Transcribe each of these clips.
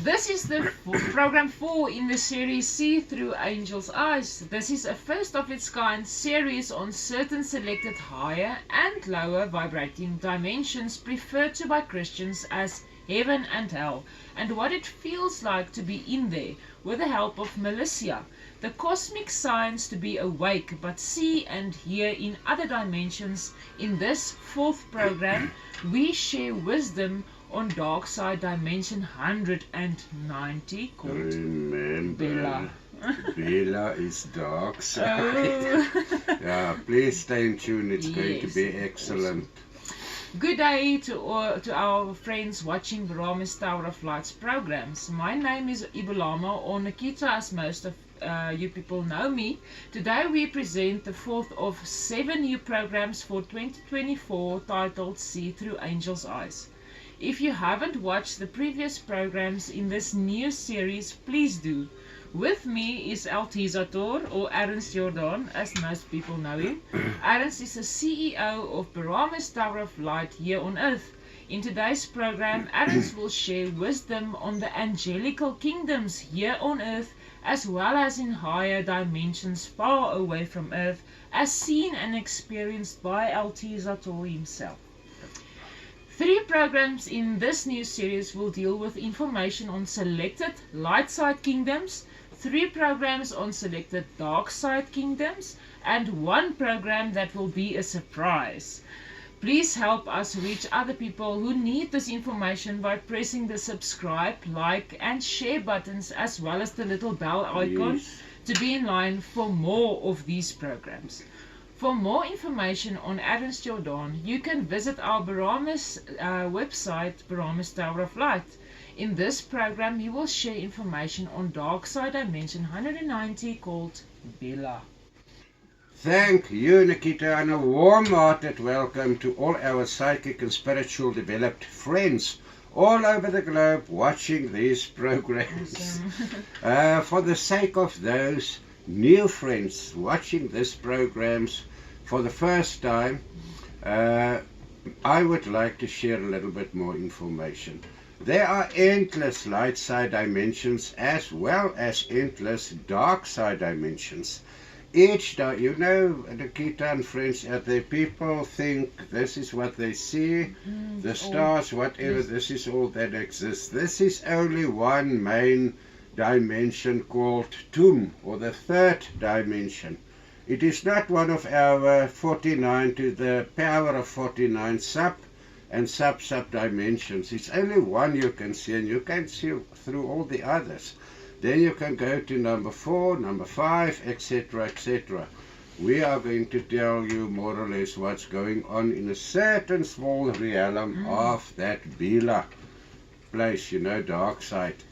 This is the program 4 in the series See Through Angels' Eyes. This is a first of its kind series on certain selected higher and lower vibrating dimensions referred to by Christians as heaven and hell, and what it feels like to be in there with the help of Melissa, the cosmic signs to be awake but see and hear in other dimensions. In this 4th program, we share wisdom on Darkside Dimension 190 called Remember, BILA. BILA is Darkside. Oh. Yeah, please stay in tune. It's going to Yes, be excellent. Good day to our friends watching Brahma's Tower of Light's programs. My name is Ibulama, or Nikita as most of you people know me. Today we present the 4th of 7 new programs for 2024 titled See Through Angels' Eyes. If you haven't watched the previous programs in this new series, please do. With me is Altizator, or Ernst Jordan, as most people know him. Ernst is the CEO of Brahma's Tower of Light here on Earth. In today's program, Ernst will share wisdom on the angelical kingdoms here on Earth, as well as in higher dimensions far away from Earth, as seen and experienced by Altizator himself. 3 programs in this new series will deal with information on selected light side kingdoms, 3 programs on selected dark side kingdoms, and 1 program that will be a surprise. Please help us reach other people who need this information by pressing the subscribe, like and share buttons, as well as the little bell icon, Yes. to be in line for more of these programs. For more information on Ernst Jordan, you can visit our Brahma's website, Brahma's Tower of Light. In this program, we will share information on Darkside Dimension 190 called BILA. Thank you, Nikita, and a warm-hearted welcome to all our psychic and spiritual developed friends all over the globe watching these programs. Awesome. For the sake of those new friends watching these programs for the first time, I would like to share a little bit more information. There are endless light side dimensions as well as endless dark side dimensions. You know, Nikita and friends out there, people think this is what they see, the stars, whatever, yes. This is all that exists. This is only one main dimension called Tum, or the 3rd dimension. It is not one of our 49 to the power of 49 sub and sub dimensions. It's only one you can see, and you can see through all the others. Then you can go to number 4, number 5, etc., etc. We are going to tell you more or less what's going on in a certain small realm of that BILA place, you know, dark side.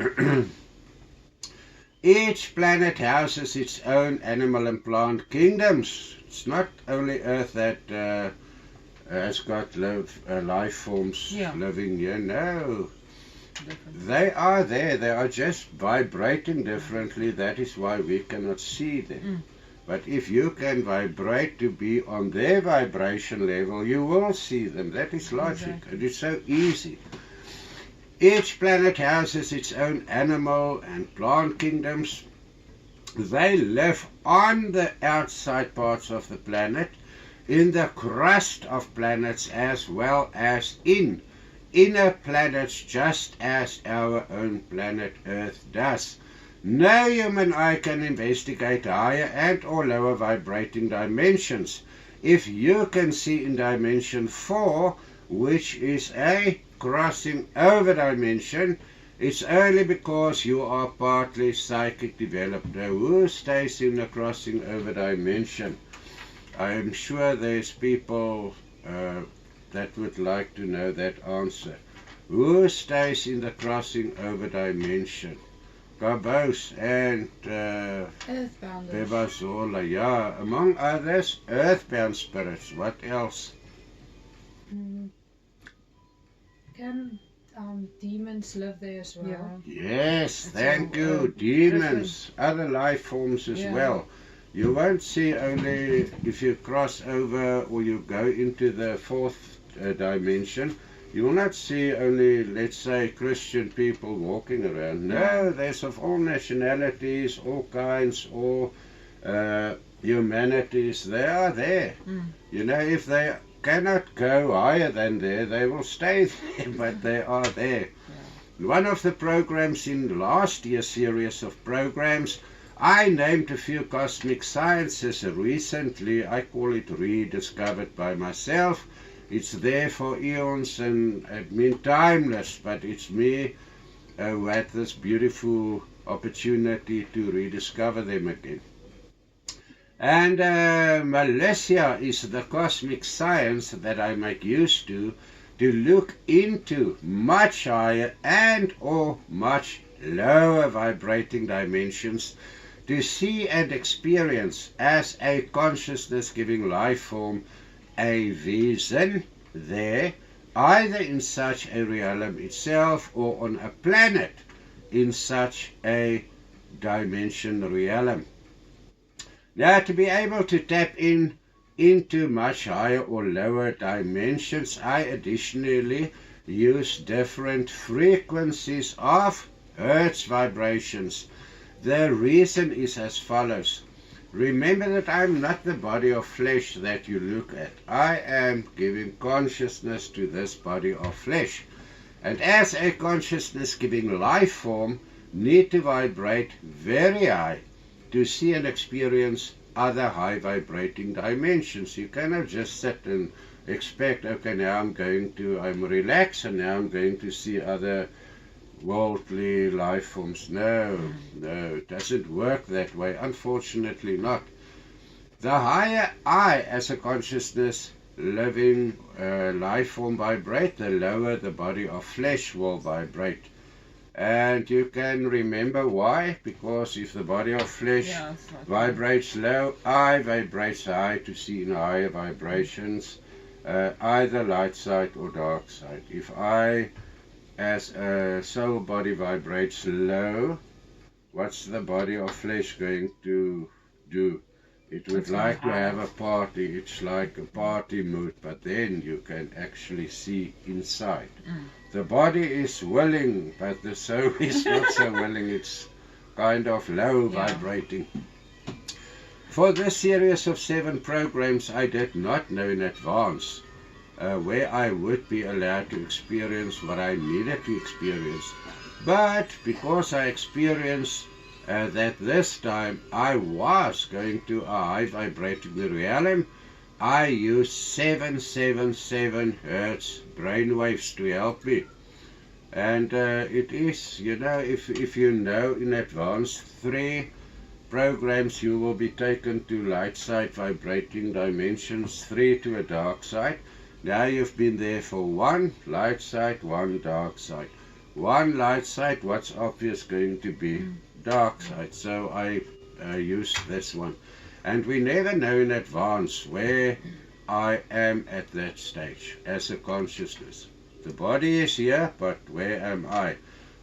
Each planet houses its own animal and plant kingdoms. It's not only Earth that has got life forms living here. No, they are there. They are just vibrating differently. That is why we cannot see them. But if you can vibrate to be on their vibration level, you will see them. That is logic. Exactly. It is so easy. Each planet houses its own animal and plant kingdoms. They live on the outside parts of the planet, in the crust of planets, as well as in inner planets, just as our own planet Earth does. No human eye can investigate higher and or lower vibrating dimensions. If you can see in dimension 4, which is a crossing over dimension, it's only because you are partly psychic developed. Now, who stays in the crossing over dimension? I am sure there's people that would like to know that answer. Who stays in the crossing over dimension? Kabos and Earthbounders. Bebazola, yeah, among others, earthbound spirits. What else? Can demons live there as well? Yes, thank you. Demons, other life forms as well. You won't see only if you cross over or you go into the 4th dimension. You will not see only, let's say, Christian people walking around. No, there's of all nationalities, all kinds, all humanities. They are there. You know, if they cannot go higher than there, they will stay there, but they are there. One of the programs in last year's series of programs, I named a few cosmic sciences recently. I call it rediscovered by myself. It's there for eons and it means timeless, but it's me who had this beautiful opportunity to rediscover them again. And Malaysia is the cosmic science that I make use to look into much higher and or much lower vibrating dimensions, to see and experience as a consciousness giving life form a Wesen there, either in such a realm itself or on a planet in such a dimension realm. Now, to be able to tap into much higher or lower dimensions, I additionally use different frequencies of Hertz vibrations. The reason is as follows. Remember that I'm not the body of flesh that you look at. I am giving consciousness to this body of flesh. And as a consciousness giving life form, need to vibrate very high to see and experience other high vibrating dimensions. You cannot just sit and expect, okay, now I'm relaxed and now I'm going to see other worldly life forms. No, it doesn't work that way. Unfortunately not. The higher I as a consciousness living life form vibrate, the lower the body of flesh will vibrate. And you can remember why, because if the body of flesh vibrates low, I vibrates high to see in higher vibrations, either light side or dark side. If I as a soul body vibrates low, what's the body of flesh going to do? It would like to have a party. It's like a party mood, but then you can actually see inside. The body is willing, but the soul is not so willing. It's kind of low vibrating. For this series of 7 programs, I did not know in advance where I would be allowed to experience what I needed to experience. But because I experienced that this time I was going to a high vibrating realm, I used 777 Hertz brainwaves to help me. And it is, you know, if you know in advance 3 programs, you will be taken to light side vibrating dimensions, 3 to a dark side. Now you've been there for 1 light side, 1 dark side. 1 light side, what's obvious going to be dark side. So I use this one. And we never know in advance where I am at that stage as a consciousness. The body is here, but where am I?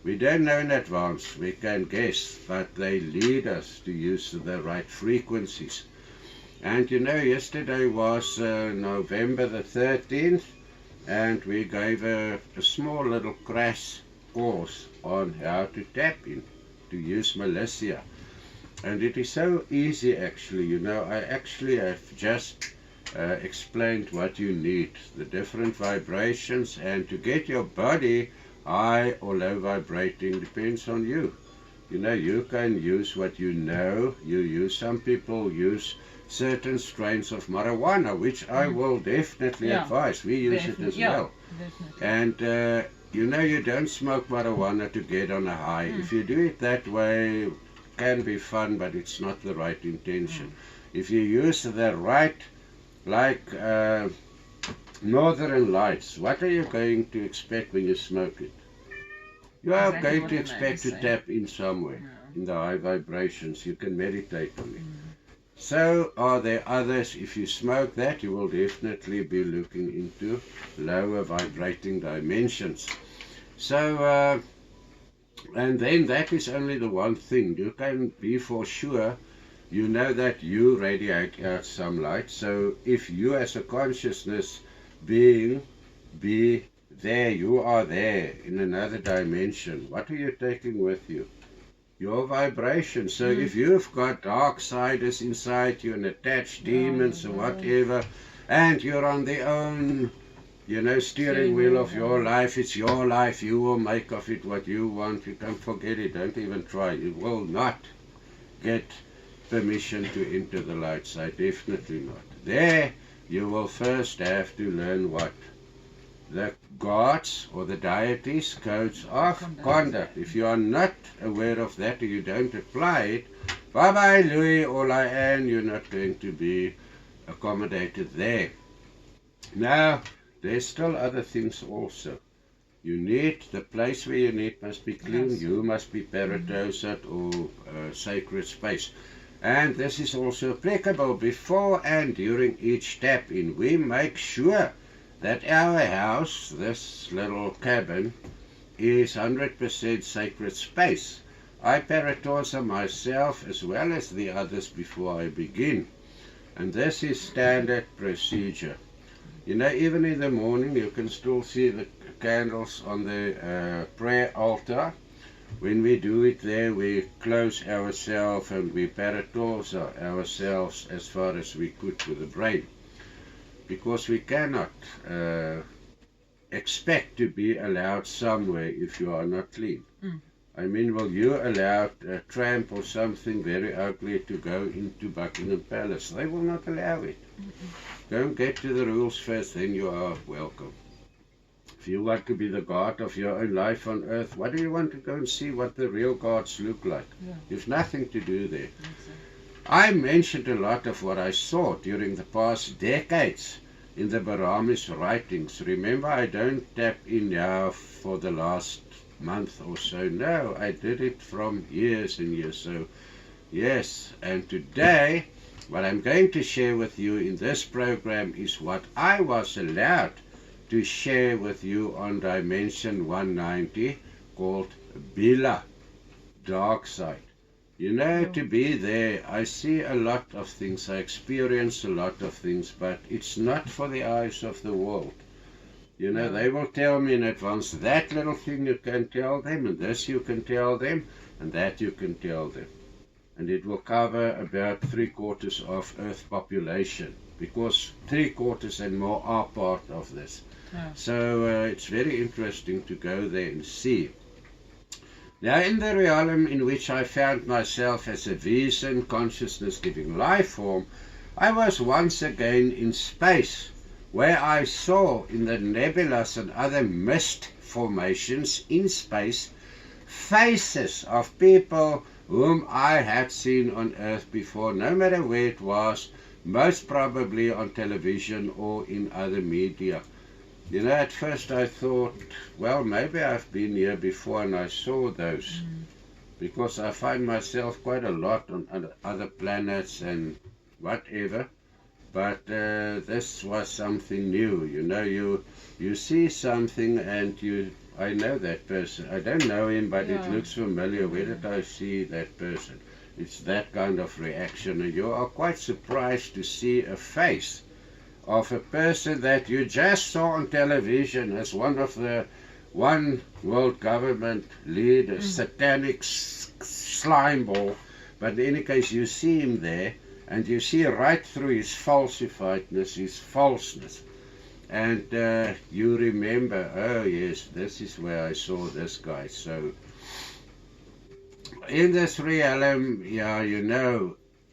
We don't know in advance. We can guess, but they lead us to use the right frequencies. And you know, yesterday was November the 13th, and we gave a small little crash course on how to tap in, to use Malaysia. And it is so easy actually, you know, I actually have just explained what you need, the different vibrations, and to get your body high or low vibrating depends on you. You know, you can use what you know. Some people use certain strains of marijuana, which I will definitely advise. We use it as well. Definitely. And you know, you don't smoke marijuana to get on a high. If you do it that way, it can be fun, but it's not the right intention. If you use the right, like Northern Lights, what are you going to expect when you smoke it? You are going to expect to tap in somewhere in the high vibrations. You can meditate on it. So are there others. If you smoke that, you will definitely be looking into lower vibrating dimensions. So, and then that is only the one thing. You can be for sure, you know that you radiate out some light. So if you as a consciousness being be There, you are there in another dimension. What are you taking with you? Your vibration. So if you've got darksiders inside you and attached demons or whatever, and you're on the own, steering wheel of your life, it's your life, you will make of it what you want. You don't forget it, don't even try. You will not get permission to enter the light side, definitely not. There, you will first have to learn what? The gods or the deities' codes of conduct. If you are not aware of that or you don't apply it, bye-bye Louis or Liane, you're not going to be accommodated there. Now, there's still other things also. You need, the place where you need must be clean. Yes. You must be paradosed or sacred space. And this is also applicable before and during each tap in. We make sure that our house, this little cabin, is 100% sacred space. I paratosa myself as well as the others before I begin. And this is standard procedure. Even in the morning you can still see the candles on the prayer altar. When we do it there, we close ourselves and we paratosa ourselves as far as we could with the brain. Because we cannot expect to be allowed somewhere if you are not clean. I mean, will you allow a tramp or something very ugly to go into Buckingham Palace? They will not allow it. Go and get to the rules first, then you are welcome. If you want to be the God of your own life on earth, why do you want to go and see what the real gods look like? There's nothing to do there. I mentioned a lot of what I saw during the past decades in the Barami's writings. Remember, I don't tap in now for the last month or so. No, I did it from years and years. So, yes, and today, what I'm going to share with you in this program is what I was allowed to share with you on Dimension 190, called BILA, Darkside. To be there, I see a lot of things, I experience a lot of things, but it's not for the eyes of the world. They will tell me in advance, that little thing you can tell them, and this you can tell them, and that you can tell them. And it will cover about 3/4 of Earth population, because 3/4 and more are part of this. So it's very interesting to go there and see. Now, in the realm in which I found myself as a Wesen Consciousness Giving Lifeform, I was once again in space, where I saw in the nebulas and other mist formations in space faces of people whom I had seen on Earth before, no matter where it was, most probably on television or in other media. At first I thought, well, maybe I've been here before and I saw those, because I find myself quite a lot on other planets and whatever, but this was something new. You see something and I know that person. I don't know him, but it looks familiar. Where did I see that person? It's that kind of reaction, and you are quite surprised to see a face of a person that you just saw on television as one of the one world government leaders, satanic slime ball. But in any case, you see him there, and you see right through his falsifiedness, his falseness. And you remember, oh yes, this is where I saw this guy. So in this realm,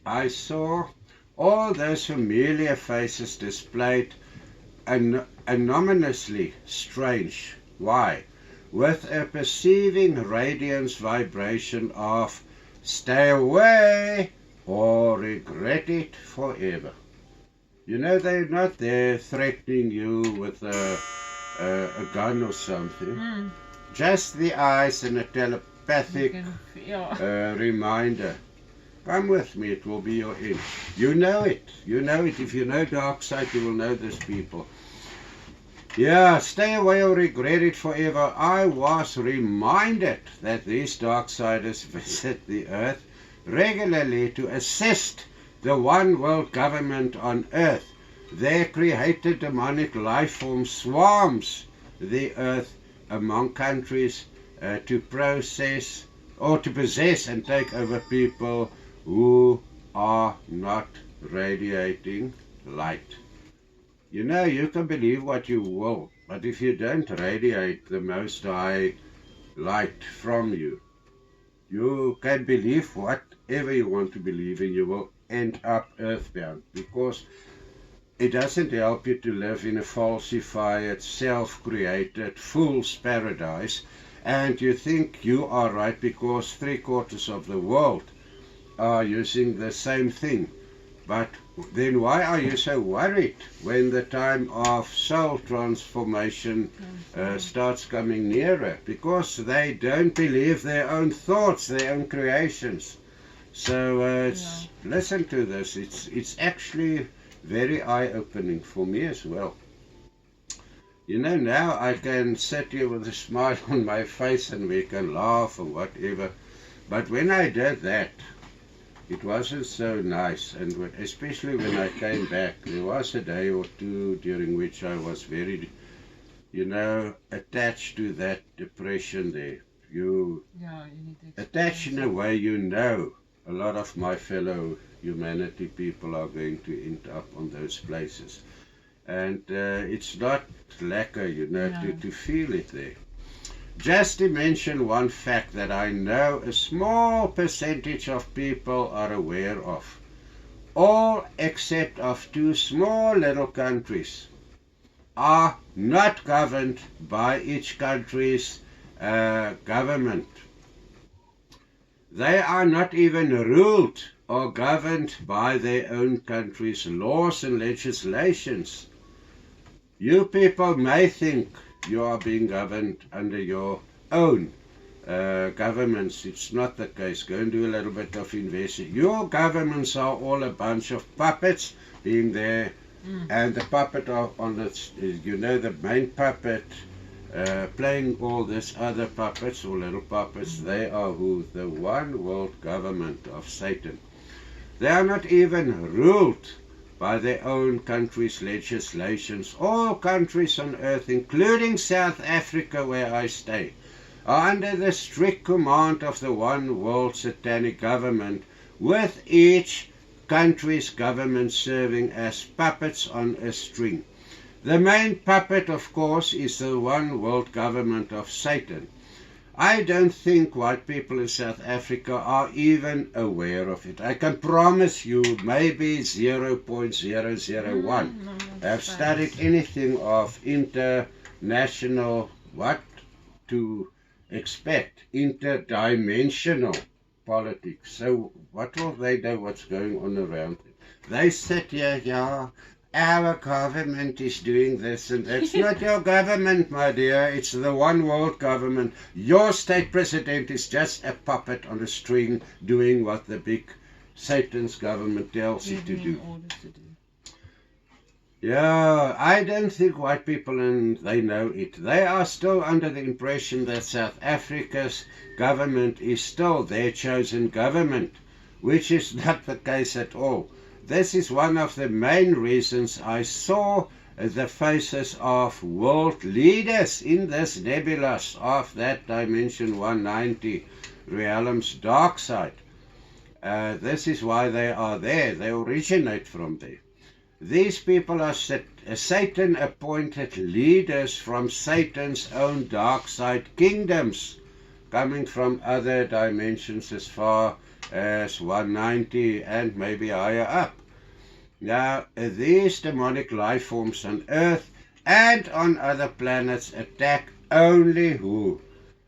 I saw all those familiar faces displayed anonymously strange. Why? With a perceiving radiance vibration of stay away or regret it forever. They're not there threatening you with a gun or something. Just the eyes and a telepathic reminder. Come with me, it will be your end. You know it. If you know Darkside, you will know these people. Stay away or regret it forever. I was reminded that these Darksiders visit the Earth regularly to assist the one world government on Earth. Their created demonic life form swarms the earth among countries to process or to possess and take over people who are not radiating light. You know, you can believe what you will, but if you don't radiate the Most High light from you, you can believe whatever you want to believe and you will end up earthbound, because it doesn't help you to live in a falsified, self-created, fool's paradise, and you think you are right because 3/4 of the world are using the same thing. But then why are you so worried when the time of soul transformation starts coming nearer? Because they don't believe their own thoughts, their own creations. So listen to this. It's actually very eye-opening for me as well. You know, now I can sit here with a smile on my face and we can laugh or whatever. But when I did that, it wasn't so nice, and especially when I came back, there was a day or two during which I was very, you know, attached to that depression there. You need to attached in a way, you know, a lot of my fellow humanity people are going to end up on those places. And it's not lacquer, you know, to feel it there. Just to mention one fact that I know a small percentage of people are aware of. All except of 2 small little countries are not governed by each country's government. They are not even ruled or governed by their own country's laws and legislations. You people may think you are being governed under your own governments. It's not the case. Go and do a little bit of investing. Your governments are all a bunch of puppets being there, and the puppet on it, you know, the main puppet playing all these other puppets or little puppets. They are who? The one world government of Satan. They are not even ruled by their own country's legislations. All countries on earth, including South Africa where I stay, are under the strict command of the one world satanic government, with each country's government serving as puppets on a string. The main puppet, of course, is the one world government of Satan. I don't think white people in South Africa are even aware of it. I can promise you maybe 0.001 have studied anything of international, what to expect, interdimensional politics. So what will they know what's going on around them? They sit here, our government is doing this, and it's not your government, my dear. It's the one world government. Your state president is just a puppet on a string doing what the big Satan's government tells it to do. Yeah, I don't think white people, and they know it. They are still under the impression that South Africa's government is still their chosen government, which is not the case at all. This is one of the main reasons I saw the faces of world leaders in this nebulas of that dimension 190 realms Darkside. This is why they are there. They originate from there. These people are Satan-appointed leaders from Satan's own dark side kingdoms, coming from other dimensions as far as 190 and maybe higher up. Now, these demonic life forms on Earth and on other planets attack only who?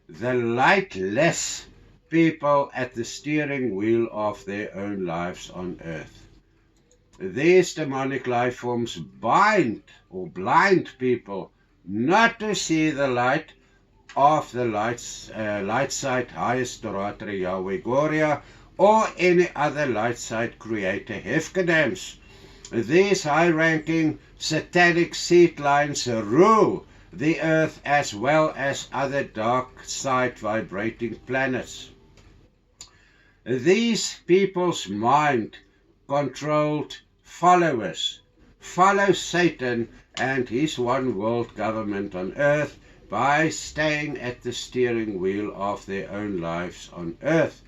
The lightless people at the steering wheel of their own lives on Earth. These demonic life forms bind or blind people not to see the light of the light side highest orator Yahweh Gloria or any other light side creator Hefkadams. These high-ranking satanic seed lines rule the earth as well as other dark side vibrating planets. These people's mind controlled followers follow Satan and his one world government on earth by staying at the steering wheel of their own lives on earth.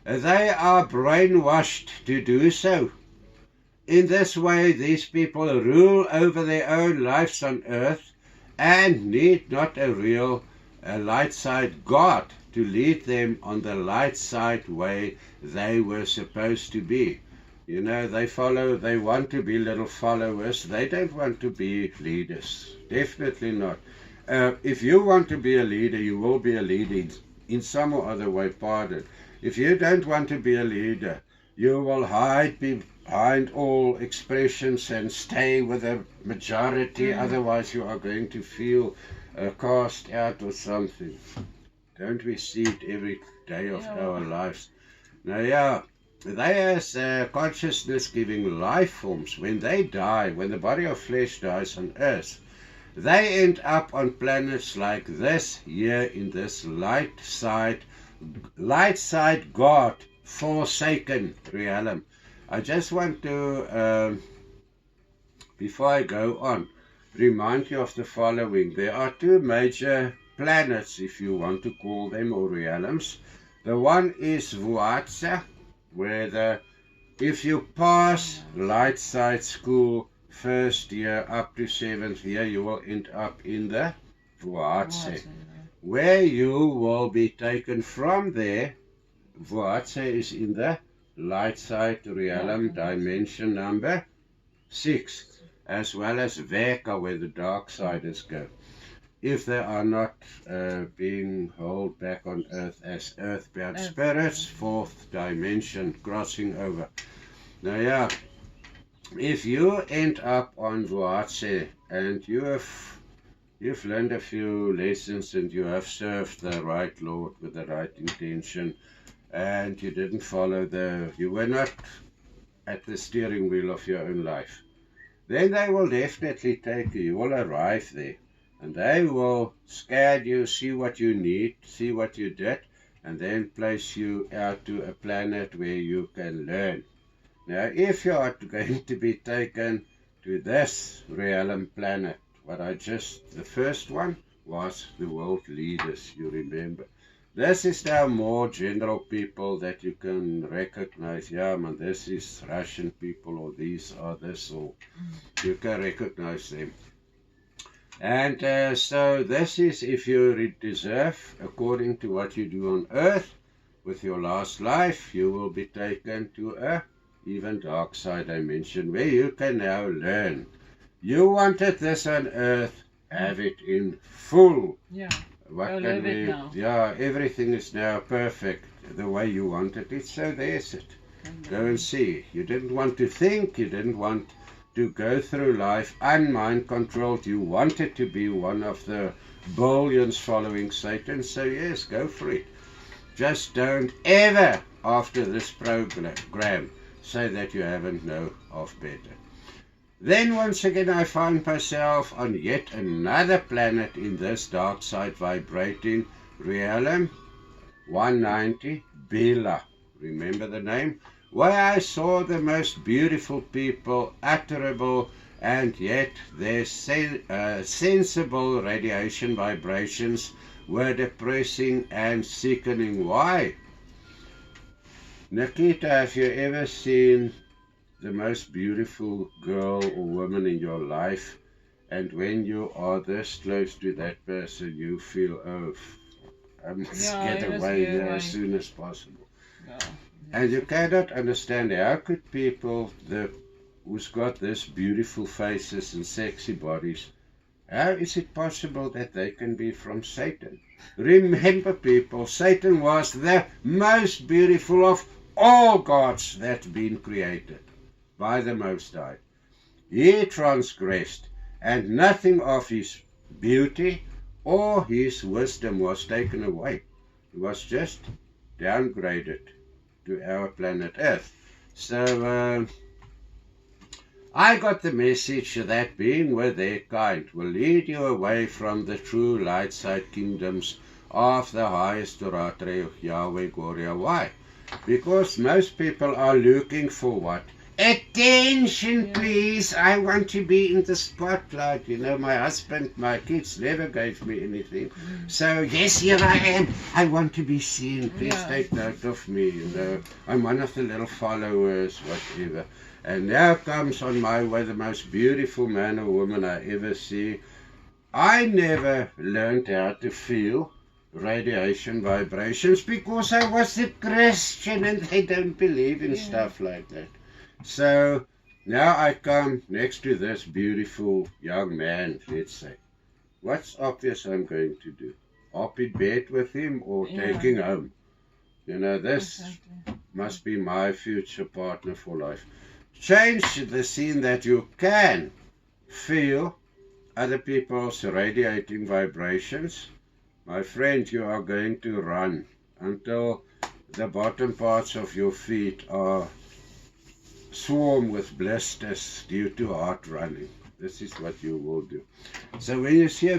They are brainwashed to do so. In this way, these people rule over their own lives on earth and need not a real light side God to lead them on the light side way they were supposed to be. You know, they want to be little followers. They don't want to be leaders. Definitely not. If you want to be a leader, you will be a leader in some or other way, pardon. If you don't want to be a leader, you will hide behind all expressions and stay with the majority. Otherwise, you are going to feel cast out or something. Don't we see it every day of our lives? Now, yeah, they as consciousness giving life forms, when they die, when the body of flesh dies on earth, they end up on planets like this here in this light side God forsaken realm. I just want to, before I go on, remind you of the following. There are two major planets, if you want to call them, or realms. The one is Wesen, where if you pass light side school first year up to 7th year, you will end up in the Wesen, where you will be taken from there. Wesen is in the light side realm, dimension number 6, as well as Veka, where the Darksiders go, if they are not being held back on earth as earthbound spirits, 4th dimension, crossing over. Now, yeah, if you end up on Wesen and you've learned a few lessons and you have served the right Lord with the right intention, and you didn't follow you were not at the steering wheel of your own life, then they will definitely take you. You will arrive there, and they will scan you, see what you need, see what you did, and then place you out to a planet where you can learn. Now, if you are going to be taken to this realm planet, the first one was the world leaders, you remember. This is now more general people that you can recognize. Yeah, man, this is Russian people, or these are this, or you can recognize them. And so this is if you deserve, according to what you do on earth, with your last life, you will be taken to a even dark side dimension where you can now learn. You wanted this on earth, have it in full. Yeah. What can we? Yeah, everything is now perfect the way you wanted it, so there's it. Go and see. You didn't want to think, you didn't want to go through life unmind controlled. You wanted to be one of the billions following Satan, so yes, go for it. Just don't ever, after this program, say that you haven't known of better. Then once again I find myself on yet another planet in this dark side vibrating realm, 190, BILA, remember the name? Where I saw the most beautiful people, utterable, and yet their sensible radiation vibrations were depressing and sickening. Why? Nikita, have you ever seen the most beautiful girl or woman in your life, and when you are this close to that person, you feel, oh, I must get away there as soon as possible. And you cannot understand how could people who's got this beautiful faces and sexy bodies, how is it possible that they can be from Satan? Remember, people, Satan was the most beautiful of all gods that's been created by the Most High. He transgressed, and nothing of his beauty or his wisdom was taken away. He was just downgraded to our planet Earth. So I got the message that being with their kind will lead you away from the true light side kingdoms of the highest Doratre Yahweh Gloria. Why? Because most people are looking for what? attention, please. I want to be in the spotlight. You know, my husband, my kids never gave me anything. So, yes, here I am. I want to be seen. Please take note of me, you know. I'm one of the little followers, whatever. And now comes on my way the most beautiful man or woman I ever see. I never learned how to feel radiation vibrations because I was a Christian and they don't believe in stuff like that. So now I come next to this beautiful young man, let's say. What's obvious I'm going to do? Up in bed with him or taking home? You know, this must be my future partner for life. Change the scene that you can feel other people's radiating vibrations. My friend, you are going to run until the bottom parts of your feet are swarm with blisters due to hard running. This is what you will do. So when you see,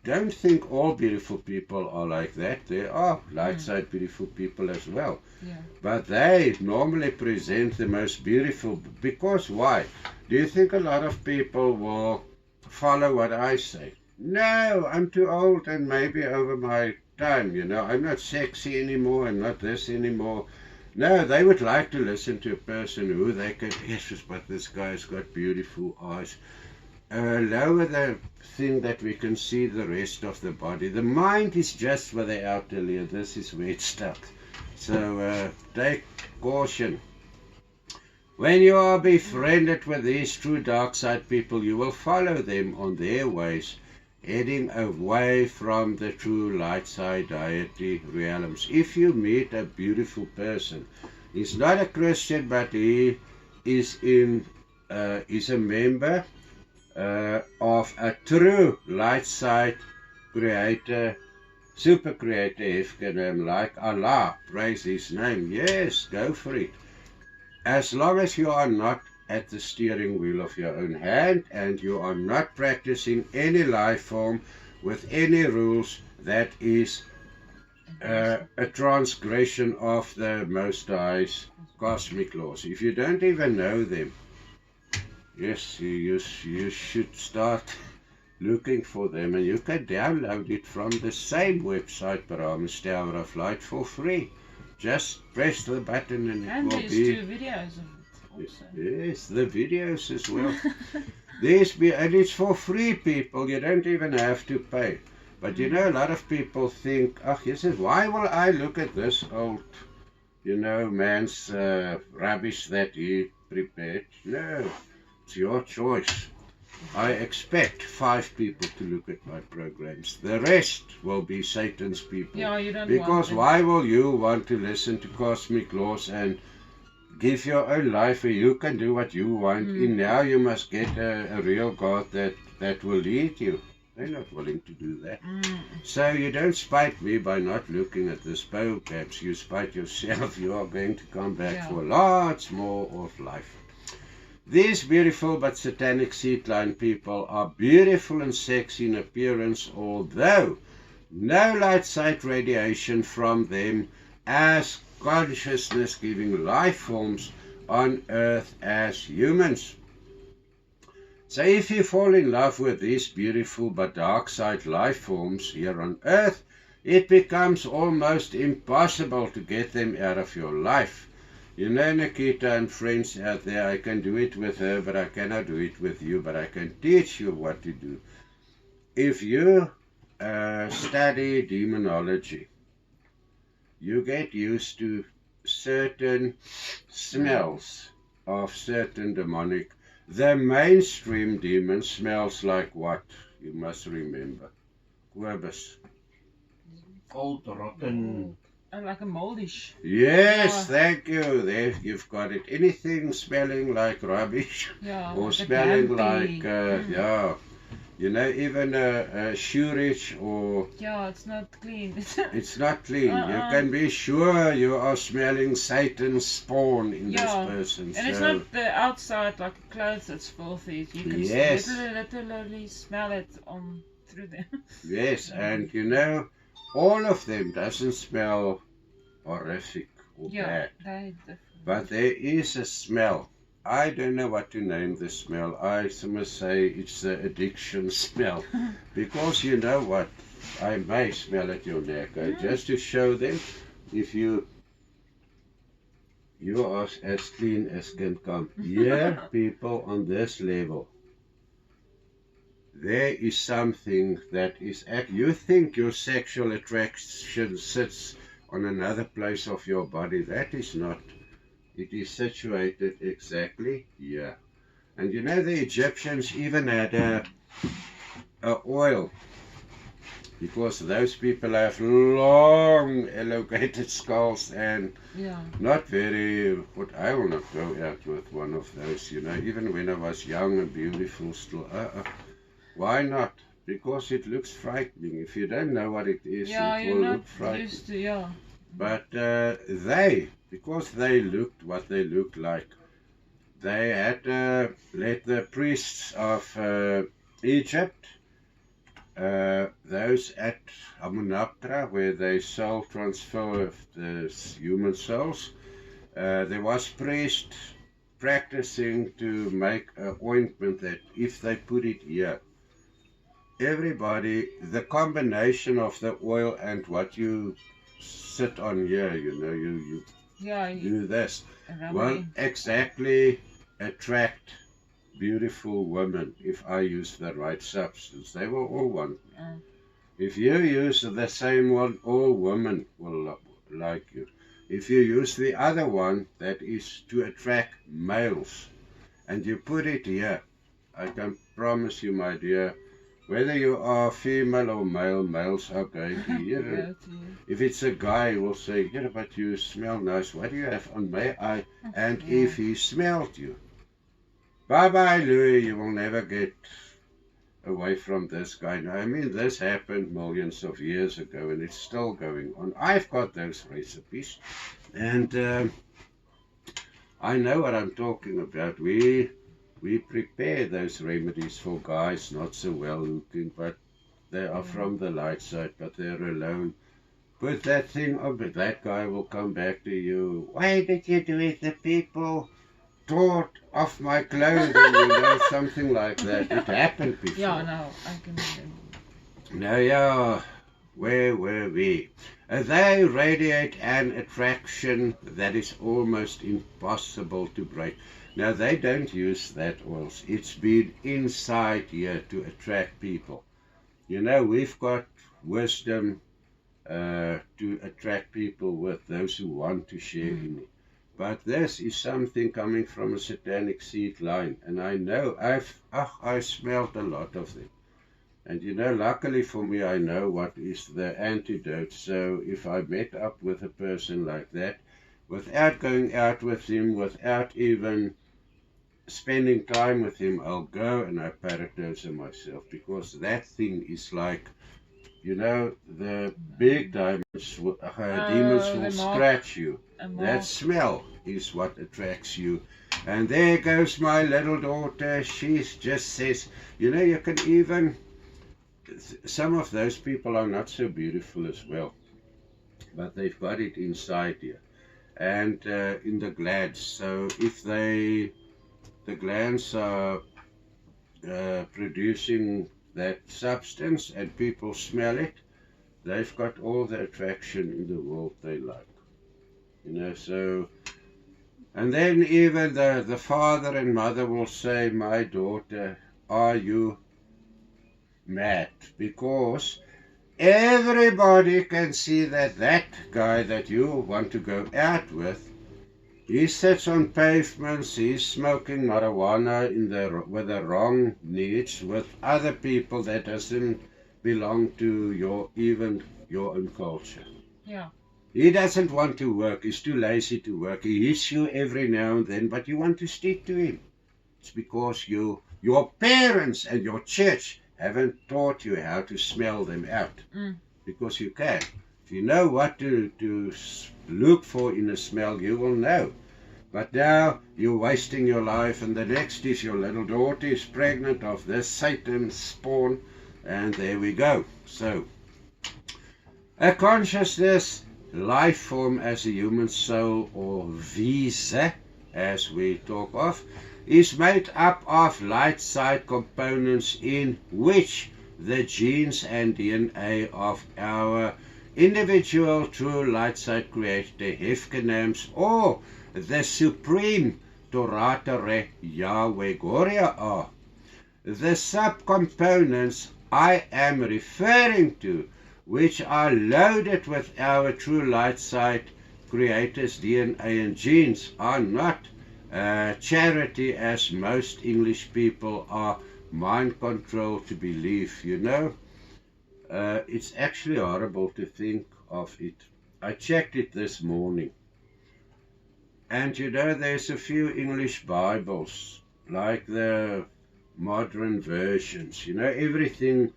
don't think all beautiful people are like that. There are light side beautiful people as well. But they normally present the most beautiful. Because why? Do you think a lot of people will follow what I say? No, I'm too old and maybe over my time, you know. I'm not sexy anymore, I'm not this anymore. No, they would like to listen to a person who they can, yes, but this guy's got beautiful eyes. Lower the thing that we can see the rest of the body. The mind is just for the outer layer. This is where it's stuck. So take caution. When you are befriended with these true dark side people, you will follow them on their ways, heading away from the true light side deity realms. If you meet a beautiful person, he's not a Christian, but he is is a member of a true light side creator, super creator, Hefkenam, like Allah, praise his name. Yes, go for it. As long as you are not at the steering wheel of your own hand and you are not practicing any life form with any rules that is a transgression of the Most High's cosmic laws. If you don't even know them, yes, you should start looking for them, and you can download it from the same website, Brahma's Tower of Light, for free. Just press the button and it will be... And there's 2 videos of it also. Yes, the videos as well. And it's for free, people. You don't even have to pay. But you know, a lot of people think, oh, yes, why will I look at this old, you know, man's rubbish that he prepared? No, it's your choice. I expect 5 people to look at my programs. The rest will be Satan's people. Yeah, you don't because want why will you want to listen to cosmic laws and give your own life where you can do what you want? And now you must get a real God that will lead you. They're not willing to do that. So you don't spite me by not looking at this programs. You spite yourself. You are going to come back for lots more of life. These beautiful but satanic seed-line people are beautiful and sexy in appearance, although no light side radiation from them as consciousness giving life forms on earth as humans. So if you fall in love with these beautiful but dark side life forms here on earth, it becomes almost impossible to get them out of your life. You know, Nikita and friends out there, I can do it with her, but I cannot do it with you, but I can teach you what to do. If you study demonology, you get used to certain smells of certain demonic. The mainstream demon smells like what? You must remember. Quibus. Old rotten... like a moldish. Yes, thank you. There, you've got it. Anything smelling like rubbish, or smelling like, you know, even a shoerage or... Yeah, it's not clean. It's not clean. You can be sure you are smelling Satan's spawn in this person. And it's not the outside, like clothes that's filthy. You can literally smell it on through them. Yes, and you know, all of them doesn't smell horrific or bad. But there is a smell I don't know what to name the smell. I must say it's the addiction smell. Because you know what? I may smell at your neck. Just to show them, if you are as clean as can come. Here, people on this level, there is something that is, you think your sexual attraction sits on another place of your body. That is not. It is situated exactly here. And you know the Egyptians even had a oil, because those people have long elongated skulls and not very, what I will not go out with one of those, you know, even when I was young and beautiful still. Why not? Because it looks frightening. If you don't know what it is, it will look frightening. But because they looked what they looked like, they had let the priests of Egypt, those at Amunaptra, where they soul transfer of the human souls, there was priest practicing to make an ointment that if they put it here, everybody, the combination of the oil and what you sit on here, you know, you do this, will exactly attract beautiful women if I use the right substance. They will all want me. If you use the same one, all women will like you. If you use the other one, that is to attract males, and you put it here, I can promise you, my dear, whether you are female or male, males are going to hear it. If it's a guy, he will say, yeah, but you smell nice. What do you have on my eye? And if he smelled you, bye-bye, Louis, you will never get away from this guy. Now, I mean, this happened millions of years ago, and it's still going on. I've got those recipes, and I know what I'm talking about. We prepare those remedies for guys not so well looking, but they are from the light side, but they're alone. Put that thing on, but that guy will come back to you. Why did you do it? The people tore off my clothing, you know, something like that. It happened before. Yeah, no, I can remember. Now, yeah, where were we? They radiate an attraction that is almost impossible to break. Now, they don't use that oils. It's been inside here to attract people. You know, we've got wisdom to attract people with, those who want to share in it. But this is something coming from a satanic seed line. And I know, I smelled a lot of them. And you know, luckily for me, I know what is the antidote. So if I met up with a person like that, without going out with him, without even spending time with him, I'll go and I paradose myself, because that thing is like, you know, the big demons will scratch you. That smell is what attracts you. And there goes my little daughter. She just says, you know, you can even, some of those people are not so beautiful as well, but they've got it inside here and in the glands. So if the glands are producing that substance and people smell it, they've got all the attraction in the world they like. You know, so, and then even the father and mother will say, my daughter, are you mad? Because everybody can see that that guy that you want to go out with, he sits on pavements, he's smoking marijuana with the wrong needs, with other people that doesn't belong to your own culture. Yeah. He doesn't want to work, he's too lazy to work. He hits you every now and then, but you want to stick to him. It's because your parents and your church haven't taught you how to smell them out. Because you can. If you know what to look for in a smell, you will know. But now you're wasting your life, and the next is your little daughter is pregnant of this Satan spawn, and there we go. So, a consciousness life form as a human soul, or Wesen as we talk of, is made up of light side components in which the genes and DNA of our individual true light side creator Hefkenams or the supreme Toratare Yahweh Goria are. The subcomponents I am referring to, which are loaded with our true light side creators DNA and genes, are not charity as most English people are mind controlled to believe. You know, it's actually horrible to think of it. I checked it this morning, and you know, there's a few English Bibles, like the modern versions, you know, everything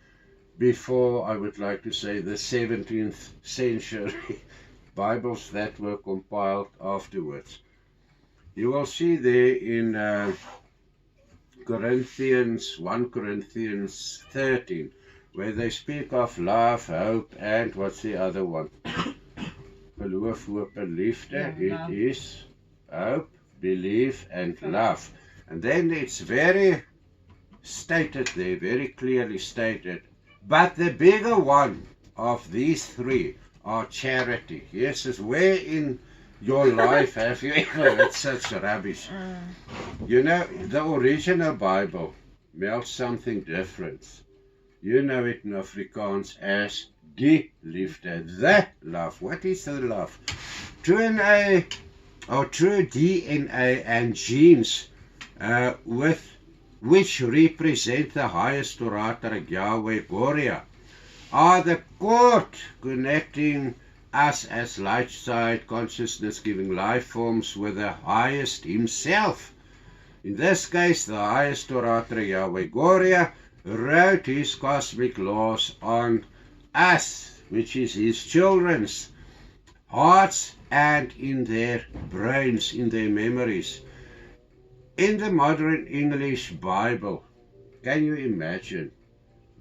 before, I would like to say, the 17th century Bibles that were compiled afterwards. You will see there in 1 Corinthians 13, where they speak of love, hope, and what's the other one? Geloof, hoop, and liefde. Yeah, it is hope, belief, and love. And then it's very stated there, very clearly stated. But the bigger one of these three are charity. Yes, it's where in your life have you ever heard such rubbish? You know, the original Bible melds something different. You know it in Afrikaans as die liefde, the love. What is the love? True DNA and genes with which represent the highest Toratara Yahweh Goria, are the cord connecting us as light side consciousness giving life forms with the highest himself. In this case, the highest Toratara Yahweh Goria wrote his cosmic laws on us, which is his children's hearts and in their brains, in their memories. In the modern English Bible, can you imagine?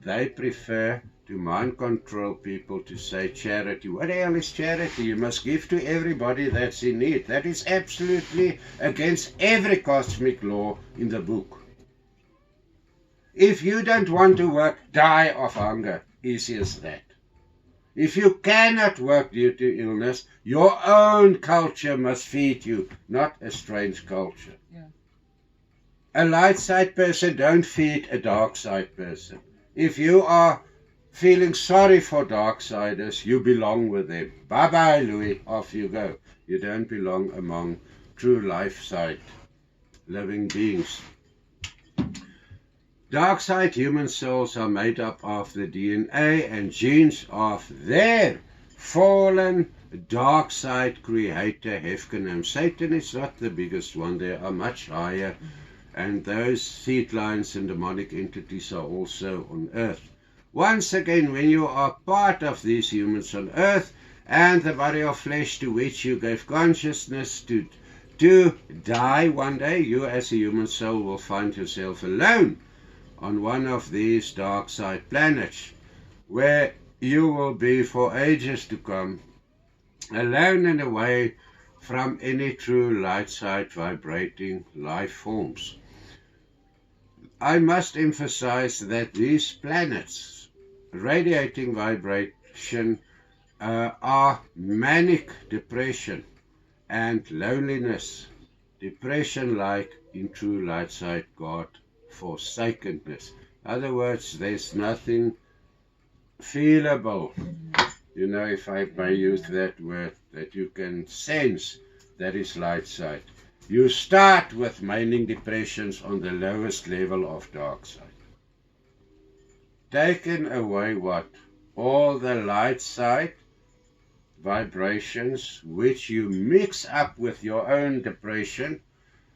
They prefer to mind control people to say charity. What the hell is charity? You must give to everybody that's in need. That is absolutely against every cosmic law in the book. If you don't want to work, die of hunger. Easy as that. If you cannot work due to illness, your own culture must feed you, not a strange culture. Yeah. A light side person don't feed a dark side person. If you are feeling sorry for darksiders, you belong with them. Bye-bye, Louis, off you go. You don't belong among true life side living beings. Dark side human souls are made up of the DNA and genes of their fallen dark side creator Hefkenam. Satan is not the biggest one. There are much higher. And those seed lines and demonic entities are also on earth. Once again, when you are part of these humans on earth and the body of flesh to which you gave consciousness to die one day, you as a human soul will find yourself alone on one of these dark side planets, where you will be for ages to come, alone and away from any true light side vibrating life forms. I must emphasize that these planets radiating vibration are manic depression and loneliness, depression like in true light side God forsakenness. In other words, there's nothing feelable, you know, if I may use that word, that you can sense that is light side. You start with mining depressions on the lowest level of dark side. Taken away what? All the light side vibrations which you mix up with your own depression,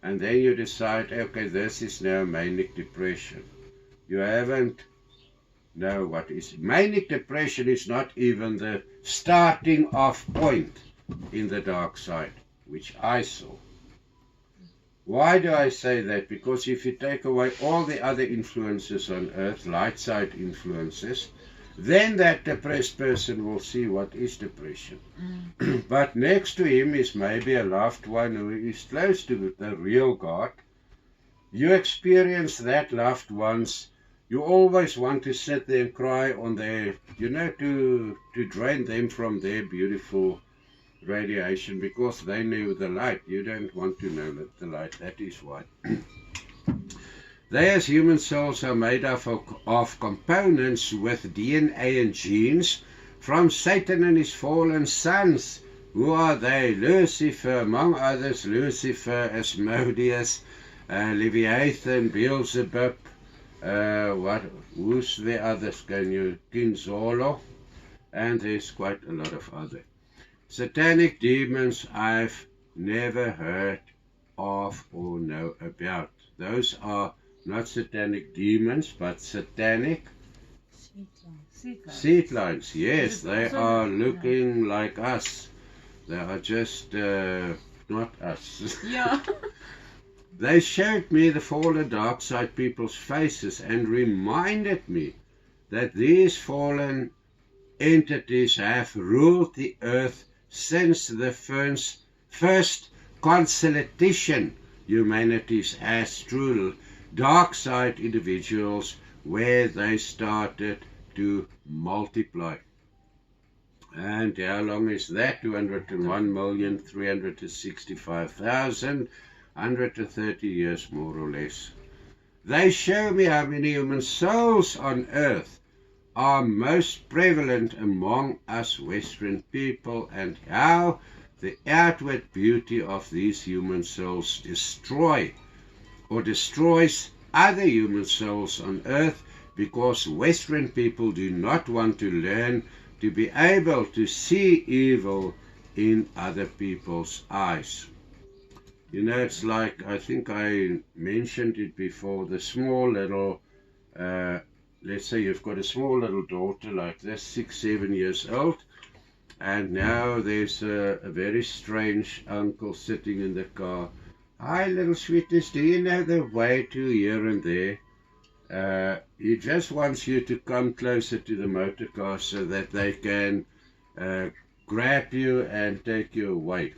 and then you decide, okay, this is now manic depression. You haven't know what is. Manic depression is not even the starting off point in the dark side, which I saw. Why do I say that? Because if you take away all the other influences on earth, light side influences, then that depressed person will see what is depression. But next to him is maybe a loved one who is close to the real God. You experience that loved ones. You always want to sit there and cry on their, to drain them from their beautiful radiation, because they know the light. You don't want to know the light. That is why. They, as human souls, are made of components with DNA and genes from Satan and his fallen sons. Who are they? Lucifer, among others, Lucifer, Asmodeus, Leviathan, Beelzebub, who's the others? Kinzolo, and there's quite a lot of other. Satanic demons I've never heard of or know about. Those are not satanic demons, but satanic seed lines. Yes, they are looking like us. They are just not us. Yeah. They showed me the fallen Darkside people's faces and reminded me that these fallen entities have ruled the earth since the first consolidation humanities has true Darkside individuals, where they started to multiply. And how long is that? 201,365,130 years, more or less. They show me how many human souls on earth are most prevalent among us Western people, and how the outward beauty of these human souls destroys other human souls on earth, because Western people do not want to learn to be able to see evil in other people's eyes. It's like, I think I mentioned it before, the small little, let's say you've got a small little daughter like this, 6, 7 years old, and now there's a very strange uncle sitting in the car. Hi, little sweetness, do you know the way to here and there? He just wants you to come closer to the motor car so that they can grab you and take you away.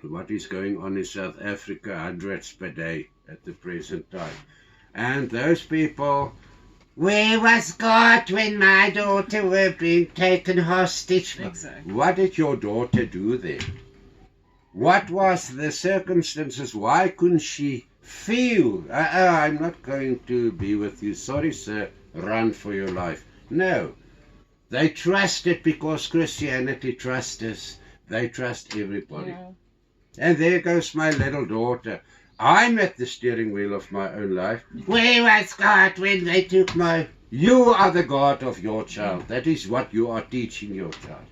What is going on in South Africa, hundreds per day at the present time. And those people, where was God when my daughter were being taken hostage? Exactly. What did your daughter do there? What was the circumstances? Why couldn't she feel? I'm not going to be with you. Sorry, sir. Run for your life. No. They trusted because Christianity trusts us. They trust everybody. Yeah. And there goes my little daughter. I'm at the steering wheel of my own life. Where was God when they took my... You are the God of your child. That is what you are teaching your child.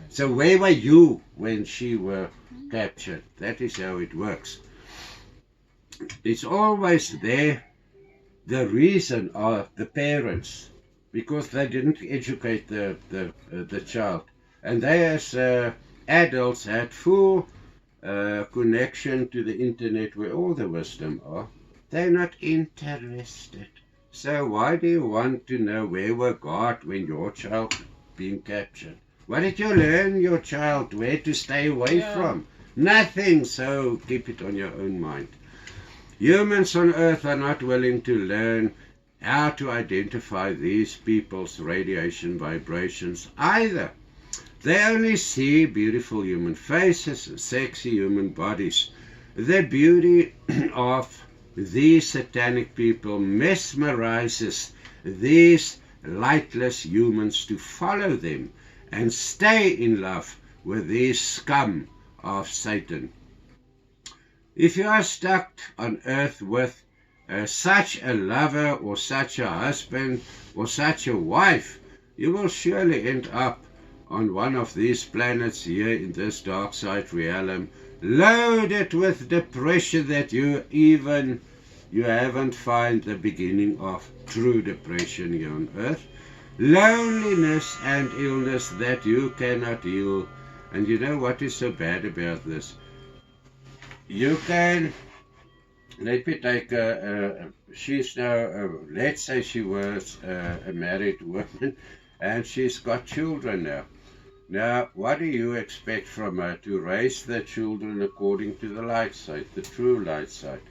So where were you when she were captured? That is how it works. It's always there. The reason are the parents, because they didn't educate the child. And they as adults had full connection to the internet where all the wisdom are. They're not interested. So why do you want to know where were God when your child being captured? What did you learn your child where to stay away from? Nothing, so keep it on your own mind. Humans on earth are not willing to learn how to identify these people's radiation vibrations either. They only see beautiful human faces and sexy human bodies. The beauty of these satanic people mesmerizes these lightless humans to follow them and stay in love with these scum of Satan. If you are stuck on earth with such a lover or such a husband or such a wife, you will surely end up on one of these planets here in this dark side realm, loaded with depression that you haven't found the beginning of true depression here on earth, loneliness and illness that you cannot heal. And you know what is so bad about this? You can, let me take she's now, let's say she was a married woman, and she's got children now. Now, what do you expect from her? To raise the children according to the light side, the true light side.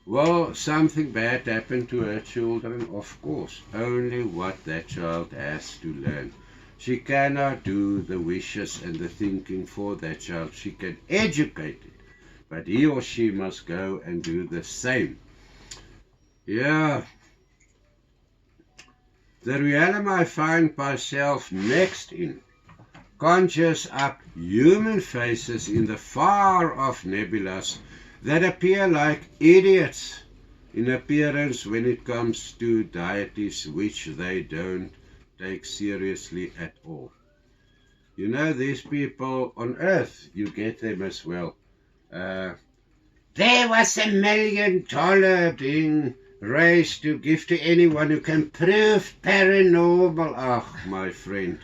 Well, something bad happened to her children, of course. Only what that child has to learn. She cannot do the wishes and the thinking for that child. She can educate it, but he or she must go and do the same. Yeah. The realm I find myself next in conjures up human faces in the far-off nebulas that appear like idiots in appearance when it comes to deities which they don't take seriously at all. You know, these people on earth, you get them as well. There was $1 million being raised to give to anyone who can prove paranormal. Oh, my friend.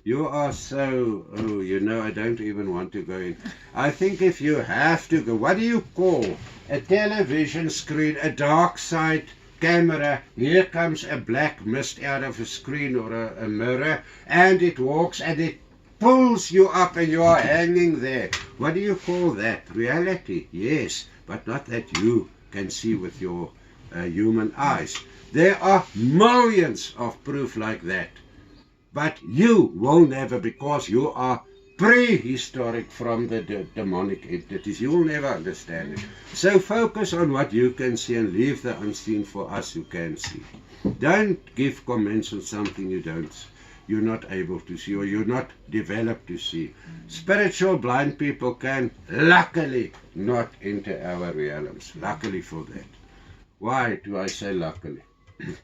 You are so, you know, I don't even want to go in. I think if you have to go, what do you call a television screen, a dark side camera? Here comes a black mist out of a screen or a mirror, and it walks and it pulls you up and you are hanging there. What do you call that? Reality, yes, but not that you can see with your human eyes. There are millions of proof like that. But you will never, because you are prehistoric from the demonic entities. You will never understand it. So focus on what you can see and leave the unseen for us who can see. Don't give comments on something you're not able to see or you're not developed to see. Spiritual blind people can luckily not enter our realms. Luckily for that. Why do I say luckily?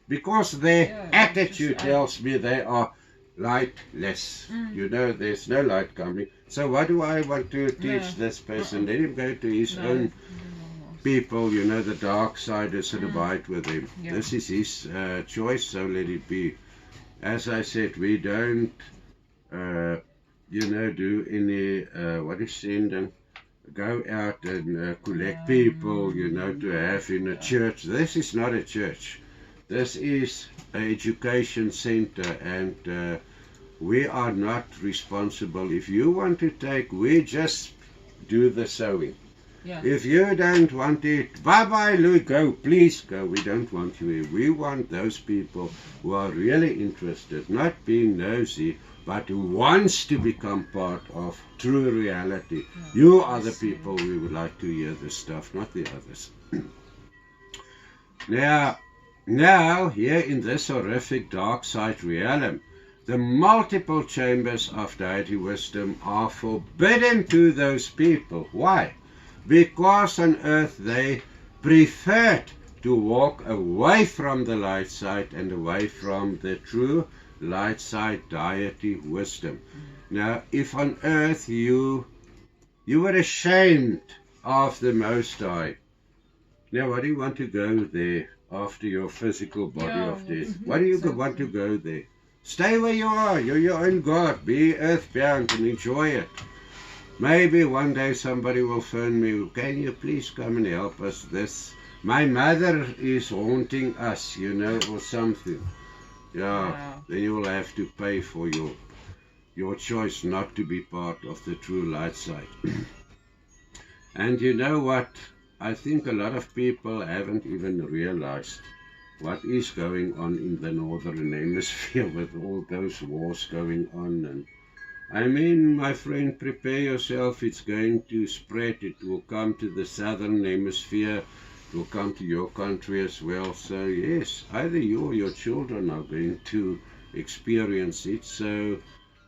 Because their attitude tells me they are lightless. You know, there's no light coming. So what do I want to teach this person? Let him go to his own people, you know, the dark siders, and abide with him. This is his choice, so let it be. As I said, we don't, you know, do any, go out and collect people, you know, to have in a church. This is not a church. This is an education center, and we are not responsible. If you want to take, we just do the sewing. If you don't want it, bye-bye, Louis, go, please go. We don't want you here. We want those people who are really interested, not being nosy, but who wants to become part of true reality. You are the people we would like to hear this stuff, not the others. Now, here in this horrific dark side realm, the multiple chambers of deity wisdom are forbidden to those people. Why? Because on earth they preferred to walk away from the light side and away from the true light side deity wisdom. Now, if on earth you were ashamed of the Most High, now what do you want to go there after your physical body of death? Why do you want to go there? Stay where you are. You're your own God. Be earthbound and enjoy it. Maybe one day somebody will phone me, can you please come and help us? My mother is haunting us, you know, or something. Then you will have to pay for your choice not to be part of the true light side. And you know what? I think a lot of people haven't even realized what is going on in the northern hemisphere with all those wars going on. And I mean, my friend, prepare yourself. It's going to spread. It will come to the southern hemisphere. It will come to your country as well. So yes, either you or your children are going to experience it. So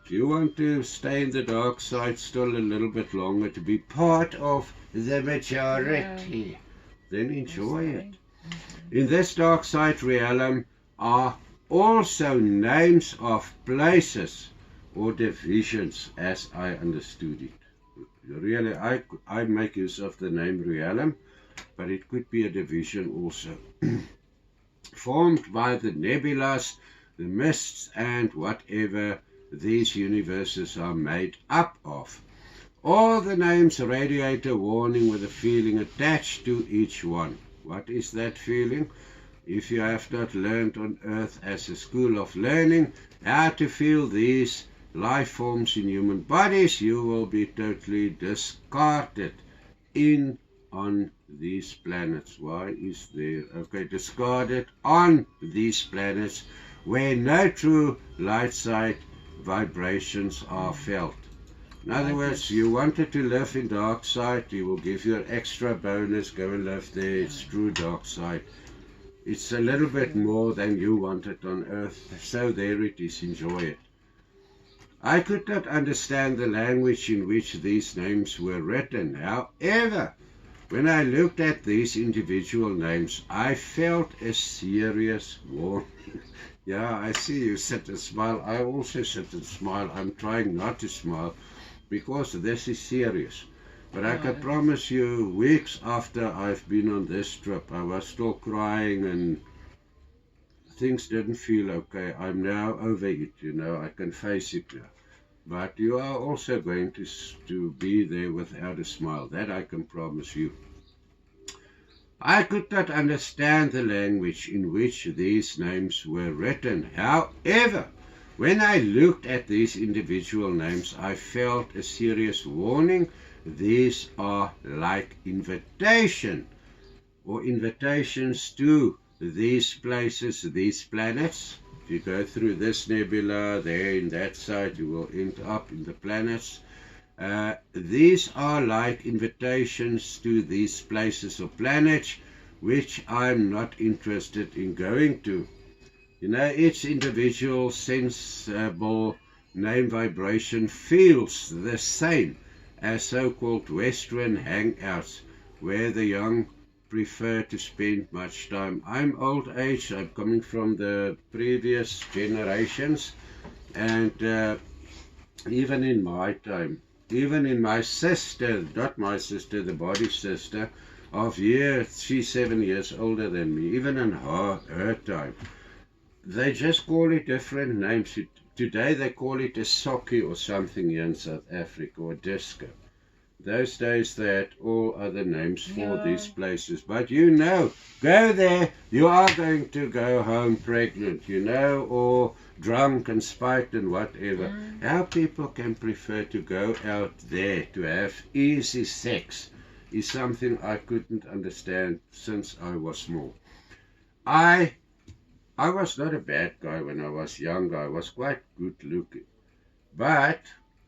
if you want to stay in the dark side still a little bit longer, to be part of the majority, then enjoy it. In this dark side realm are also names of places or divisions, as I understood it. Really, I make use of the name realm, but it could be a division also. Formed by the nebulas, the mists, and whatever these universes are made up of. All the names radiate a warning with a feeling attached to each one. What is that feeling? If you have not learned on earth as a school of learning how to feel these life forms in human bodies, you will be totally discarded on these planets. Why is there? Okay, discarded on these planets where no true light side vibrations are felt. In other words, you wanted to live in Darkside, you will give you an extra bonus, go and live there, it's true Darkside. It's a little bit more than you wanted on earth, so there it is, enjoy it. I could not understand the language in which these names were written. However, when I looked at these individual names, I felt a serious warning. Yeah, I see you sit and smile. I also sit and smile. I'm trying not to smile because this is serious. But I can promise you, weeks after I've been on this trip, I was still crying and things didn't feel okay. I'm now over it, you know, I can face it now. But you are also going to be there without a smile. That I can promise you. I could not understand the language in which these names were written. However, when I looked at these individual names, I felt a serious warning. These are like invitation or invitations to these places, these planets. If you go through this nebula, there in that side, you will end up in the planets. These are like invitations to these places or planets which I'm not interested in going to. You know, each individual sensible name vibration feels the same as so-called Western hangouts, where the young prefer to spend much time. I'm old age, I'm coming from the previous generations, and even in my time, even in my sister, not my sister, the body sister, of years, she's 7 years older than me, even in her time, they just call it different names. Today they call it a socky or something here in South Africa, or disco. Those days they had all other names for these places. But you know, go there, you are going to go home pregnant, you know, or drunk and spiked and whatever. How people can prefer to go out there to have easy sex is something I couldn't understand since I was small. I was not a bad guy when I was younger. I was quite good looking. But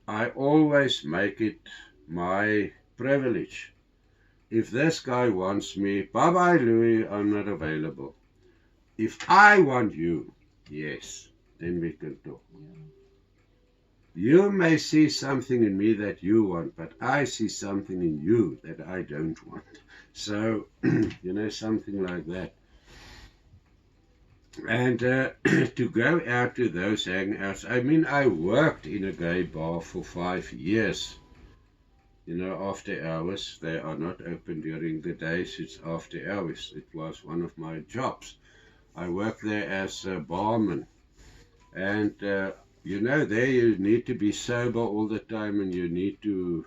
I always make it my privilege. If this guy wants me, bye-bye Louis, I'm not available. If I want you, yes, then we can talk. You may see something in me that you want, but I see something in you that I don't want. So, you know, something like that. And to go out to those hangouts, I mean, I worked in a gay bar for 5 years. You know, after hours, they are not open during the days, it's after hours. It was one of my jobs. I worked there as a barman. And, you know, there you need to be sober all the time, and you need to,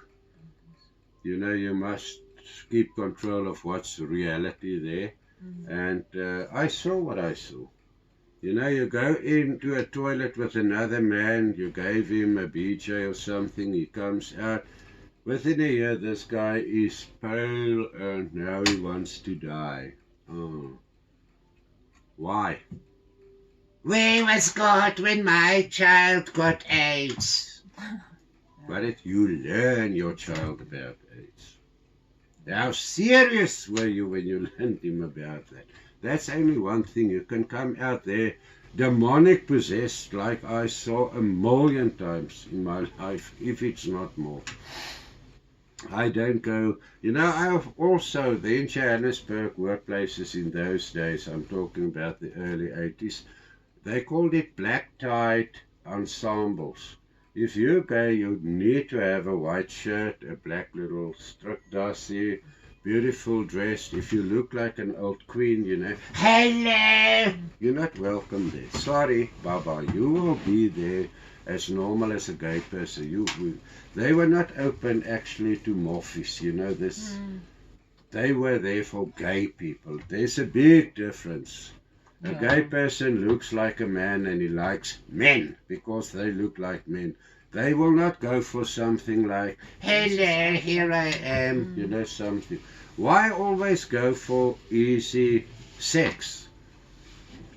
you know, you must keep control of what's reality there. And I saw what I saw. You know, you go into a toilet with another man, you gave him a BJ or something, he comes out. Within a year, this guy is pale and now he wants to die. Oh. Why? Where was God when my child got AIDS? What did you learn your child about AIDS? How serious were you when you learned him about that? That's only one thing. You can come out there demonic possessed like I saw 1,000,000 times in my life, if it's not more. I don't go, you know, I've also, the in Johannesburg workplaces in those days, I'm talking about the early 80s, they called it black tied ensembles. If you're gay, you need to have a white shirt, a black little strip dossier, beautiful dressed. If you look like an old queen, you know, hello, you're not welcome there. Sorry, bye-bye. You will be there as normal as a gay person. They were not open actually to morphies, you know, this they were there for gay people. There's a big difference. A Yeah. gay person looks like a man and he likes men because they look like men. They will not go for something like, hello, here I am, you know, something. Why always go for easy sex?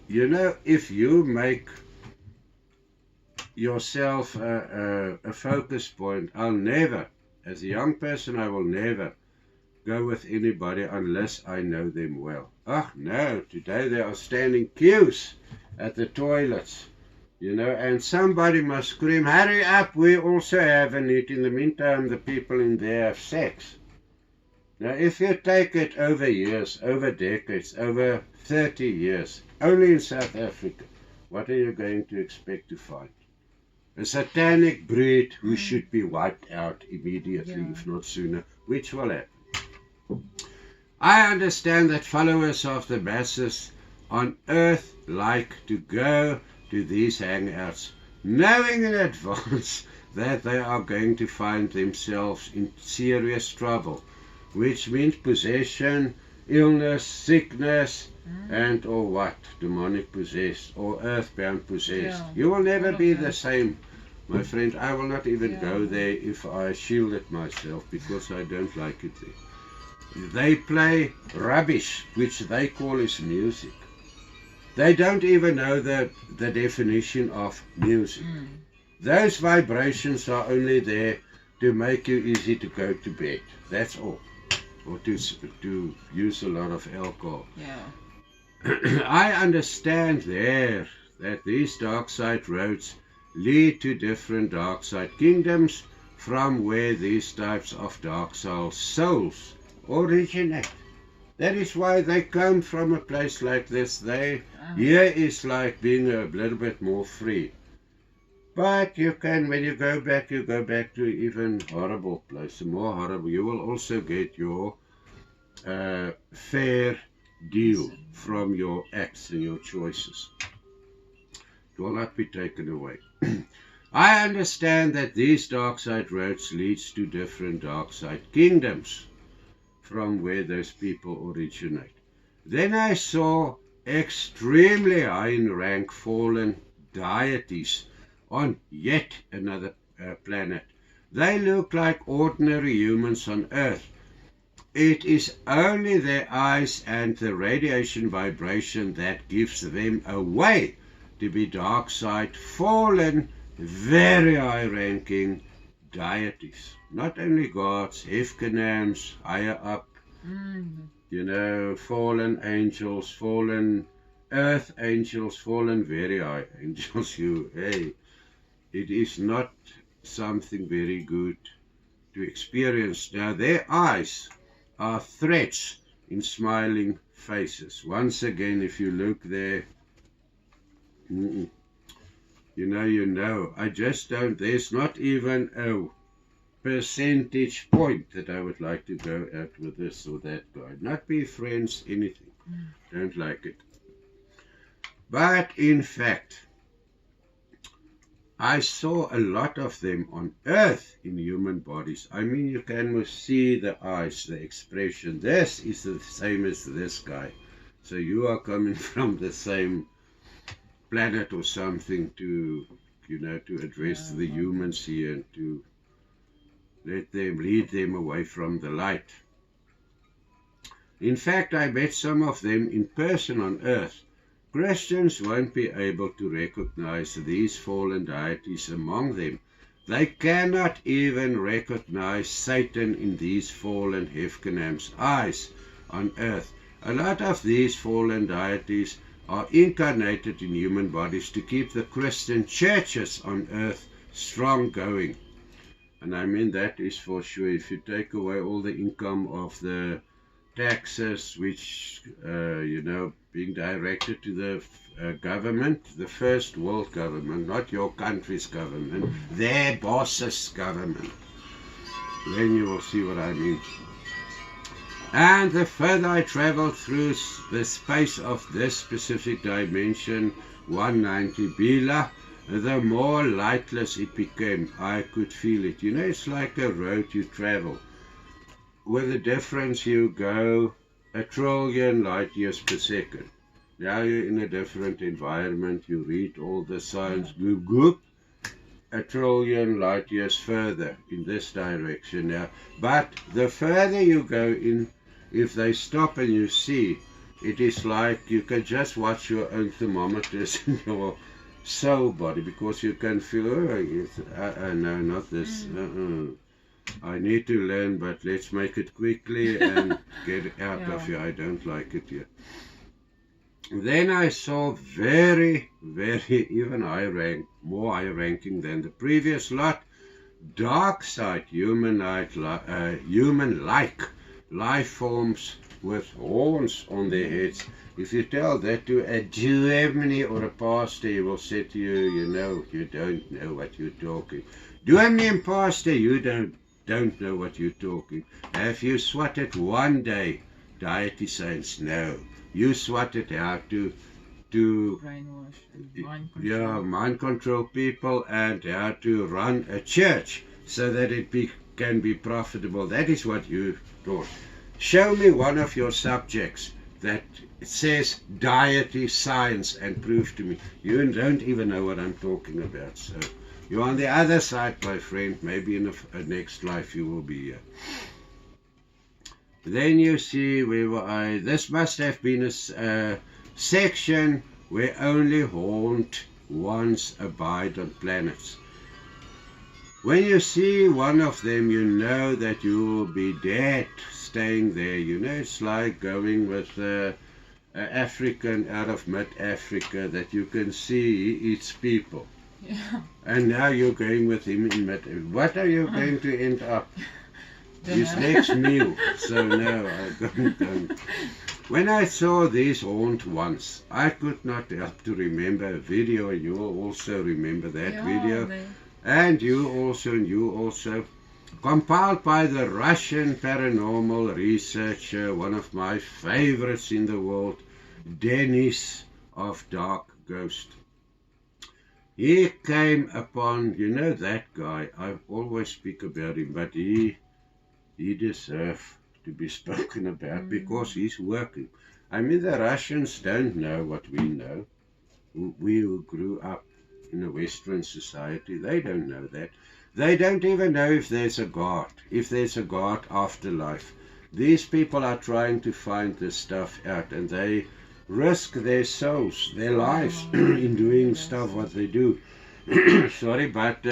You know, if you make yourself a focus point, I'll never, as a young person, I will never go with anybody unless I know them well. Oh no, today they are standing queues at the toilets, you know, and somebody must scream, hurry up, we also have a need. In the meantime, the people in there have sex. Now, if you take it over years, over decades, over 30 years, only in South Africa, what are you going to expect to find? A satanic breed who should be wiped out immediately, if not sooner, which will happen. I understand that followers of the masses on earth like to go to these hangouts, knowing in advance that they are going to find themselves in serious trouble, which means possession, illness, sickness, and or what? Demonic possessed or earthbound possessed. Yeah. You will never All of be that. the same, my friend. I will not even go there if I shielded myself, because I don't like it there. They play rubbish, which they call is music. They don't even know the definition of music. Those vibrations are only there to make you easy to go to bed. That's all. Or to use a lot of alcohol. Yeah. I understand there that these dark side roads lead to different dark side kingdoms from where these types of dark souls originate. That is why they come from a place like this. Here is like being a little bit more free. But you can, when you go back to even horrible place, more horrible. You will also get your fair deal from your acts and your choices. It will not be taken away. I understand that these dark side roads leads to different dark side kingdoms from where those people originate. Then I saw extremely high in rank fallen deities on yet another planet. They look like ordinary humans on Earth. It is only their eyes and the radiation vibration that gives them away to be dark side, fallen, very high ranking deities. Not only gods, Hefkenams, higher up, you know, fallen angels, fallen earth angels, fallen very high angels. Hey, it is not something very good to experience. Now, their eyes are threats in smiling faces. Once again, if you look there, you know, I just don't, there's not even a percentage point that I would like to go out with this or that guy. Not be friends, anything. Don't like it. But in fact, I saw a lot of them on Earth in human bodies. I mean, you can see the eyes, the expression. This is the same as this guy. So you are coming from the same planet or something to, you know, to address the humans here and to lead them away from the light. In fact, I met some of them in person on Earth. Christians won't be able to recognize these fallen deities among them. They cannot even recognize Satan in these fallen Hefkenam's eyes on Earth. A lot of these fallen deities are incarnated in human bodies to keep the Christian churches on Earth strong going. And I mean, that is for sure. If you take away all the income of the taxes, which, you know, being directed to the government, the first world government, not your country's government, their boss's government, then you will see what I mean. And the further I traveled through the space of this specific dimension, 190 BILA, the more lightless it became. I could feel it. You know, it's like a road you travel. with the difference you go 1 trillion light years per second. Now you're in a different environment, you read all the signs, goop goop, 1 trillion light years further in this direction now. But the further you go in, if they stop and you see, it is like you can just watch your own thermometers in your soul body, because you can feel, no, not this. I need to learn, but let's make it quickly and get out of here. I don't like it here. Then I saw very, even more high ranking than the previous lot, Darkside human-like life forms with horns on their heads. If you tell that to a Germany or a pastor, he will say to you, you don't know what you're talking. Germany and pastor, you don't know what you're talking. Have you swatted one day deity saints? No. You swatted how to brainwash, mind control people, and how to run a church so that it can be profitable. That is what you taught. Show me one of your subjects that says deity, science, and prove to me. You don't even know what I'm talking about. So you're on the other side, my friend. Maybe in a next life you will be here. Then you see where this must have been a section where only horned ones abide on planets. When you see one of them, you know that you will be dead staying there. It's like going with an African out of mid-Africa that you can see he eats people. Yeah. And now you're going with him in mid-Africa. What are you going to end up? His next meal. So no, I don't. When I saw these horned ones, I could not help to remember a video, and you will also remember that video. And you also, compiled by the Russian paranormal researcher, one of my favorites in the world, Denis of Dark Ghost. He came upon, that guy, I always speak about him, but he deserves to be spoken about because he's working. I mean, the Russians don't know what we know. We who grew up in a Western society, they don't know that. They don't even know if there's a God, afterlife. These people are trying to find this stuff out, and they risk their souls, their lives in doing stuff what they do. Sorry, but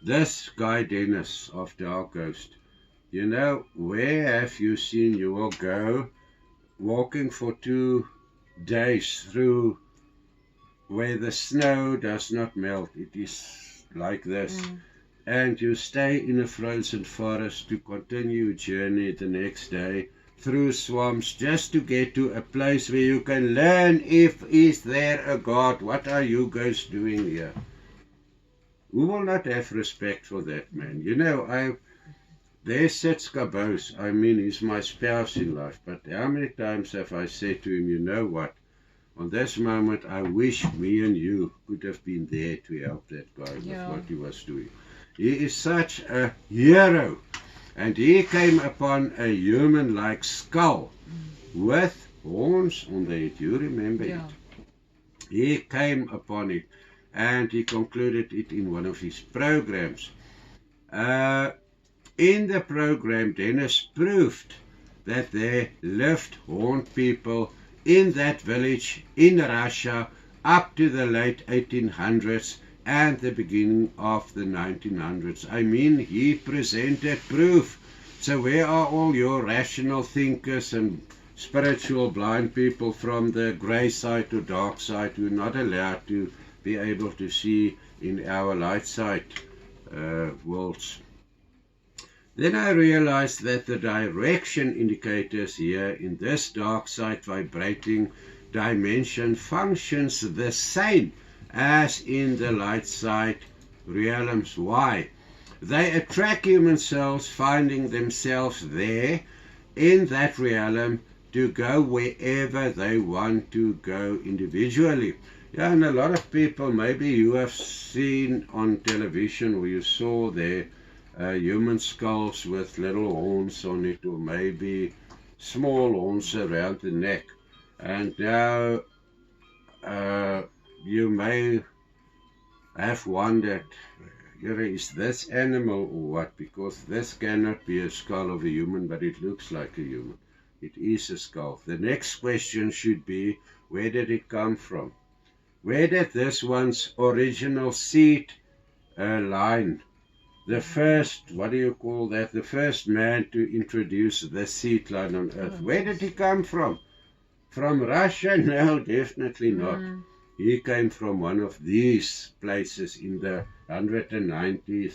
this guy Dennis of Dark Ghost, where have you seen you will go walking for 2 days through where the snow does not melt? It is like this. And you stay in a frozen forest to continue your journey the next day through swamps just to get to a place where you can learn is there a God? What are you guys doing here? Who will not have respect for that man? There sits Kabos. I mean, he's my spouse in life, but how many times have I said to him, you know what? On this moment, I wish me and you could have been there to help that guy with what he was doing. He is such a hero. And he came upon a human-like skull with horns on the head. You remember it? He came upon it, and he concluded it in one of his programs. In the program, Dennis proved that there lived horned people in that village in Russia up to the late 1800s and the beginning of the 1900s. I mean, he presented proof. So where are all your rational thinkers and spiritual blind people from the grey side to dark side who are not allowed to be able to see in our light side worlds? Then I realized that the direction indicators here in this dark side vibrating dimension functions the same as in the light side realms. Why? They attract human souls finding themselves there in that realm to go wherever they want to go individually. Yeah, and a lot of people, maybe you have seen on television or you saw there human skulls with little horns on it, or maybe small horns around the neck. And now you may have wondered, is this animal or what? Because this cannot be a skull of a human, but it looks like a human. It is a skull. The next question should be, where did it come from? Where did this one's original seed line? The first, what do you call that? The first man to introduce the seed line on Earth. Where did he come from? From Russia? No, definitely not. He came from one of these places in the 190th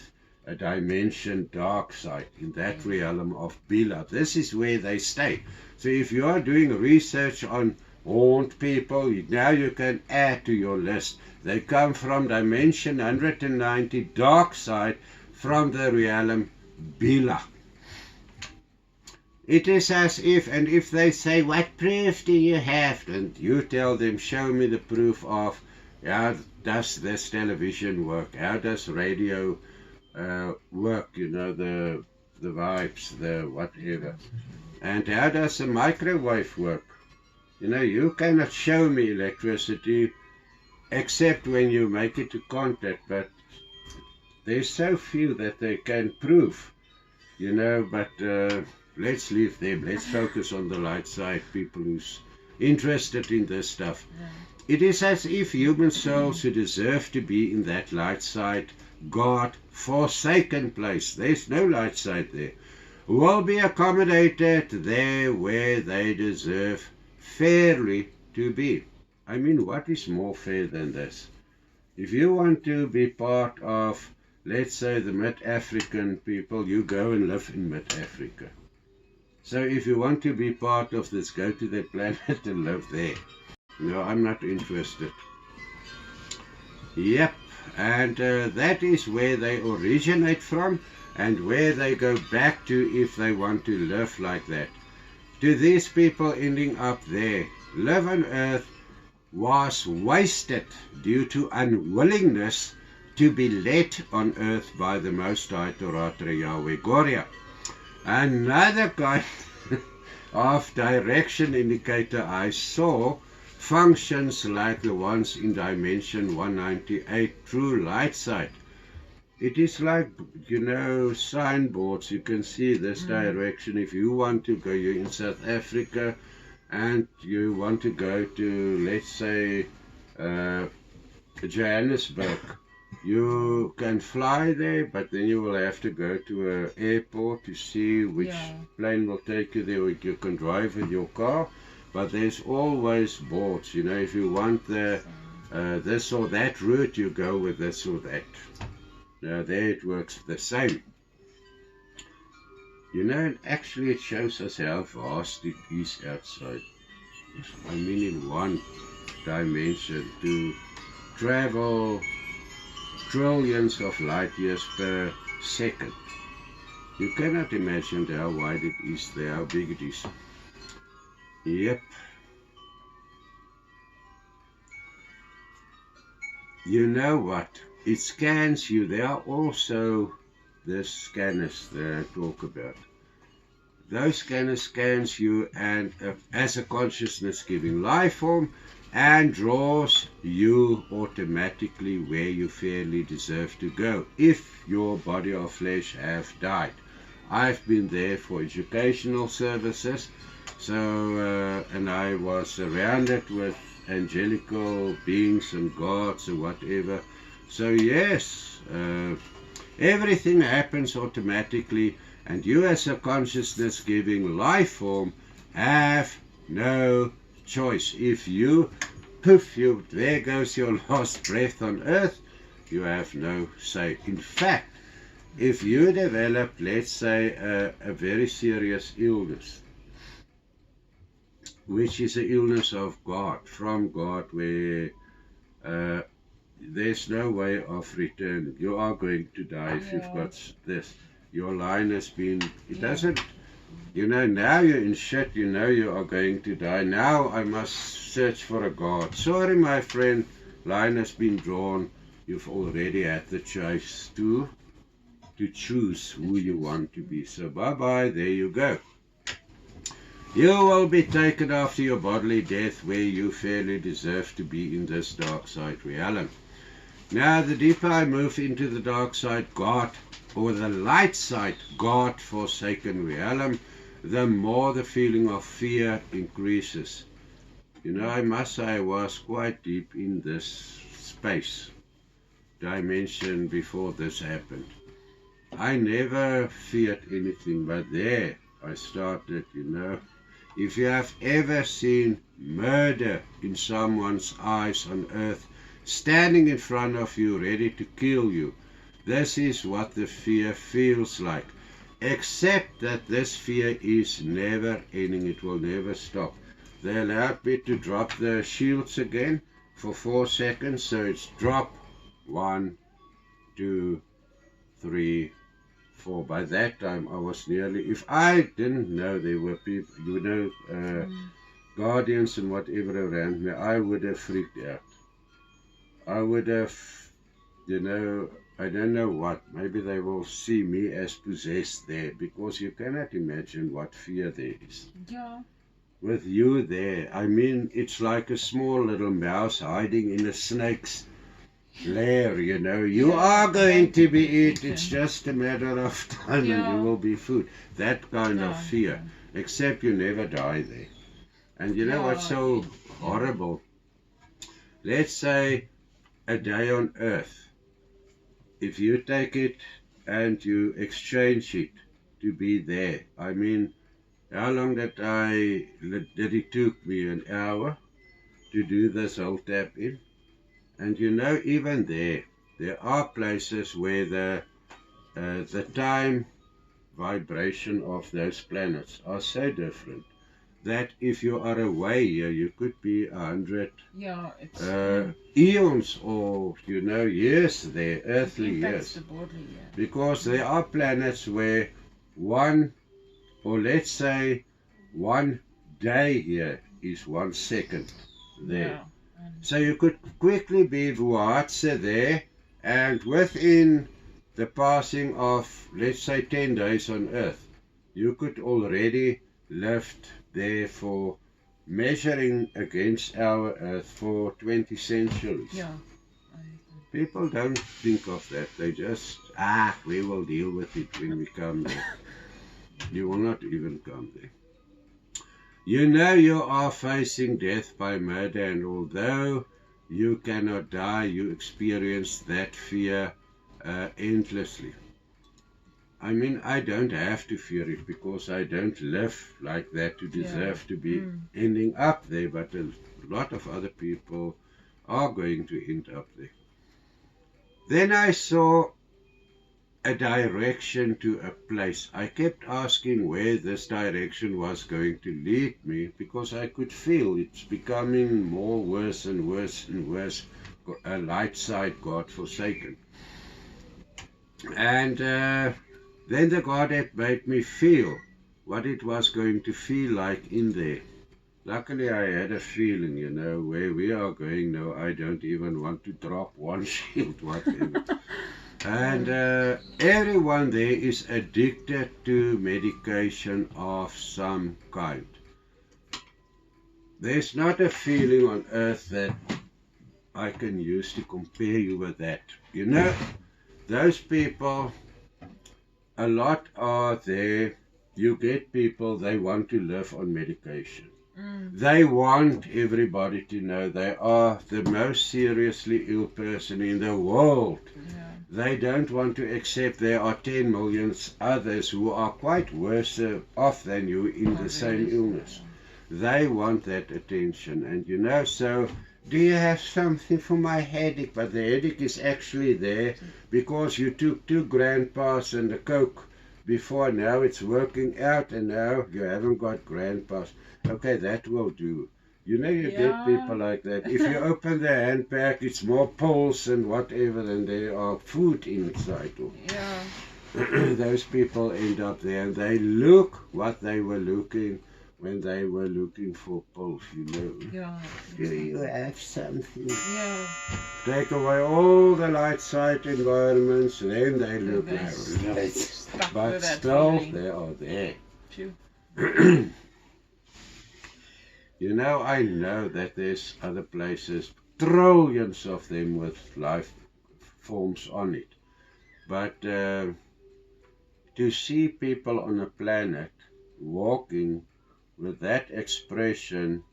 dimension, Darkside, in that realm of BILA. This is where they stay. So if you are doing research on horned people, now you can add to your list. They come from dimension 190, Darkside, from the realm BILA. It is as if, and if they say, what proof do you have? And you tell them, show me the proof of how does this television work? How does radio work? You know, the vibes, the whatever. And how does a microwave work? You know, you cannot show me electricity except when you make it to contact, but there's so few that they can prove, you know, but let's leave them. Let's focus on the light side, people who's interested in this stuff. It is as if human souls who deserve to be in that light side, God-forsaken place, there's no light side there, will be accommodated there where they deserve fairly to be. I mean, what is more fair than this? If you want to be part of, let's say, the mid-African people, you go and live in mid-Africa. So if you want to be part of this, go to that planet and live there. No, I'm not interested. Yep, and that is where they originate from and where they go back to if they want to live like that. To these people ending up there, live on Earth was wasted due to unwillingness to be led on Earth by the Most High Toratre Yahweh Goria. Another kind of direction indicator I saw functions like the ones in dimension 198 true light side. It is like, you know, signboards. You can see this direction. If you want to go, you're in South Africa and you want to go to, let's say, Johannesburg. You can fly there, but then you will have to go to an airport to see which plane will take you there, or you can drive with your car. But there's always boards, you know, if you want the this or that route, you go with this or that. Now there it works the same. You know, actually it shows us how vast it is outside. I mean, in one dimension, to travel trillions of light years per second. You cannot imagine how wide it is there, how big it is. Yep. You know what? It scans you. There are also the scanners that I talk about. Those scanners scans you and as a consciousness giving life form, and draws you automatically where you fairly deserve to go if your body or flesh have died. I've been there for educational services, so and I was surrounded with angelical beings and gods or whatever. So yes, everything happens automatically, and you as a consciousness giving life form have no choice. If you poof, there goes your last breath on Earth, you have no say. In fact, if you develop, let's say, a very serious illness, which is an illness of God, from God, where there's no way of return. You are going to die if you've got this. Your line has been, it doesn't, you know, now you're in shit, you know you are going to die. Now I must search for a God. Sorry, my friend, line has been drawn. You've already had the choice to to choose who you want to be. So bye-bye, there you go. You will be taken after your bodily death where you fairly deserve to be in this dark side realm. Now, the deeper I move into the dark side God, or the light side God-forsaken realm, the more the feeling of fear increases. You know, I must say I was quite deep in this space, dimension, before this happened. I never feared anything, but there I started, you know. If you have ever seen murder in someone's eyes on earth, standing in front of you, ready to kill you, this is what the fear feels like. Except that this fear is never ending, it will never stop. They allowed me to drop the shields again for 4 seconds, so it's drop, 1, 2, 3, 4. By that time I was nearly, if I didn't know there were people, you know, guardians and whatever around me, I would have freaked out. I would have, you know, I don't know what, maybe they will see me as possessed there, because you cannot imagine what fear there is. Yeah. With you there, I mean, it's like a small little mouse hiding in a snake's lair, you know. You are going to be eaten, it's just a matter of time and you will be food. That kind of fear, except you never die there. And you know what's so horrible? Let's say a day on earth, if you take it and you exchange it to be there, I mean, how long did it took me? An hour to do this whole tap in? And you know, even there are places where the time vibration of those planets are so different that if you are away here, you could be 100 eons or, you know, years there, earthly years. Because there are planets where one, or let's say 1 day here is 1 second there. So you could quickly be Vuatse there, and within the passing of, let's say, 10 days on Earth, you could already lived there for, measuring against our Earth, for 20 centuries. Yeah. People don't think of that. They just, we will deal with it when we come there. You will not even come there. You know you are facing death by murder, and although you cannot die, you experience that fear endlessly. I mean, I don't have to fear it because I don't live like that to deserve to be ending up there, but a lot of other people are going to end up there. Then I saw a direction to a place. I kept asking where this direction was going to lead me because I could feel it's becoming more worse and worse and worse, a light side God-forsaken. And then the Godhead made me feel what it was going to feel like in there. Luckily I had a feeling, you know, where we are going now, I don't even want to drop one shield, whatever. And everyone there is addicted to medication of some kind. There's not a feeling on earth that I can use to compare you with that. You know, those people, a lot are there. You get people, they want to live on medication. They want everybody to know they are the most seriously ill person in the world. They don't want to accept there are 10 million others who are quite worse off than you in the same illness. They want that attention. And you know, so, do you have something for my headache? But the headache is actually there because you took 2 grandpas and a Coke before. Now it's working out and now you haven't got grandpas. Okay, that will do. You know, you get people like that. If you open the handbag, it's more pills and whatever than there are food inside. Those people end up there and they look what they were looking when they were looking for pills, Yeah. Do you have something? Yeah. Take away all the light side environments, then they look They like stuck but with that still feeling. they are there. Phew. I know that there's other places, trillions of them with life forms on it. But to see people on a planet walking with that expression,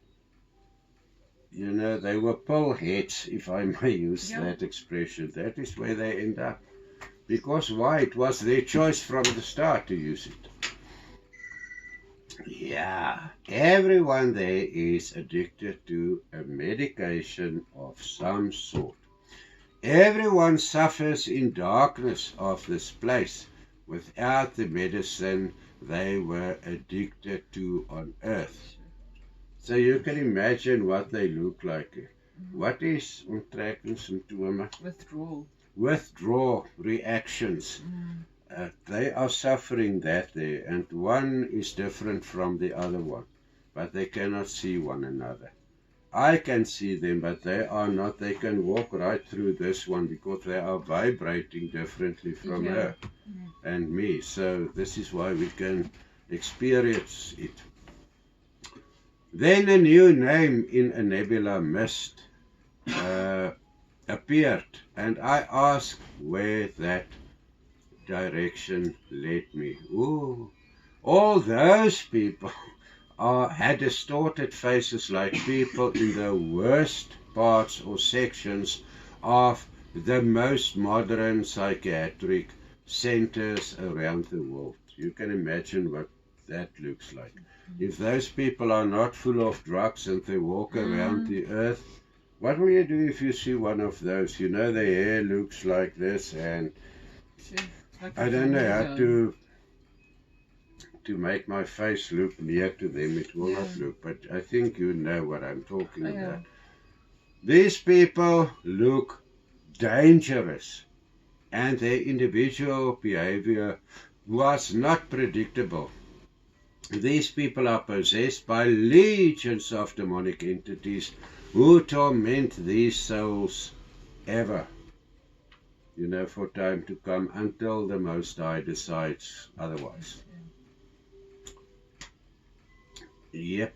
they were pill heads, if I may use that expression. That is where they end up. Because why? It was their choice from the start to use it. Yeah, everyone there is addicted to a medication of some sort. Everyone suffers in darkness of this place without the medicine they were addicted to on earth. So you can imagine what they look like. What is onttrekkingssymptome? Withdrawal reactions. They are suffering that there, and one is different from the other one, but they cannot see one another. I can see them, but they are not. They can walk right through this one because they are vibrating differently from her and me. So this is why we can experience it. Then a new name in a nebula mist appeared, and I asked where that direction led me. Ooh, all those people had distorted faces like people in the worst parts or sections of the most modern psychiatric centers around the world. You can imagine what that looks like. If those people are not full of drugs and they walk around the earth, what will you do if you see one of those? Their hair looks like this, and I don't know how to make my face look near to them. It will not look, but I think you know what I'm talking about. These people look dangerous, and their individual behavior was not predictable. These people are possessed by legions of demonic entities who torment these souls ever, for time to come, until the Most High decides otherwise. Yep.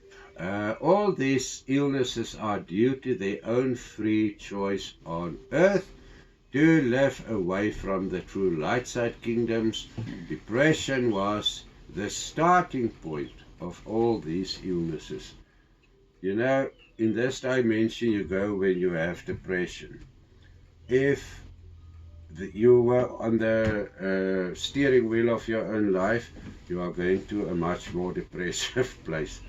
All these illnesses are due to their own free choice on earth to live away from the true light side kingdoms. Depression was the starting point of all these illnesses. In this dimension you go when you have depression. If you were on the steering wheel of your own life, you are going to a much more depressive place.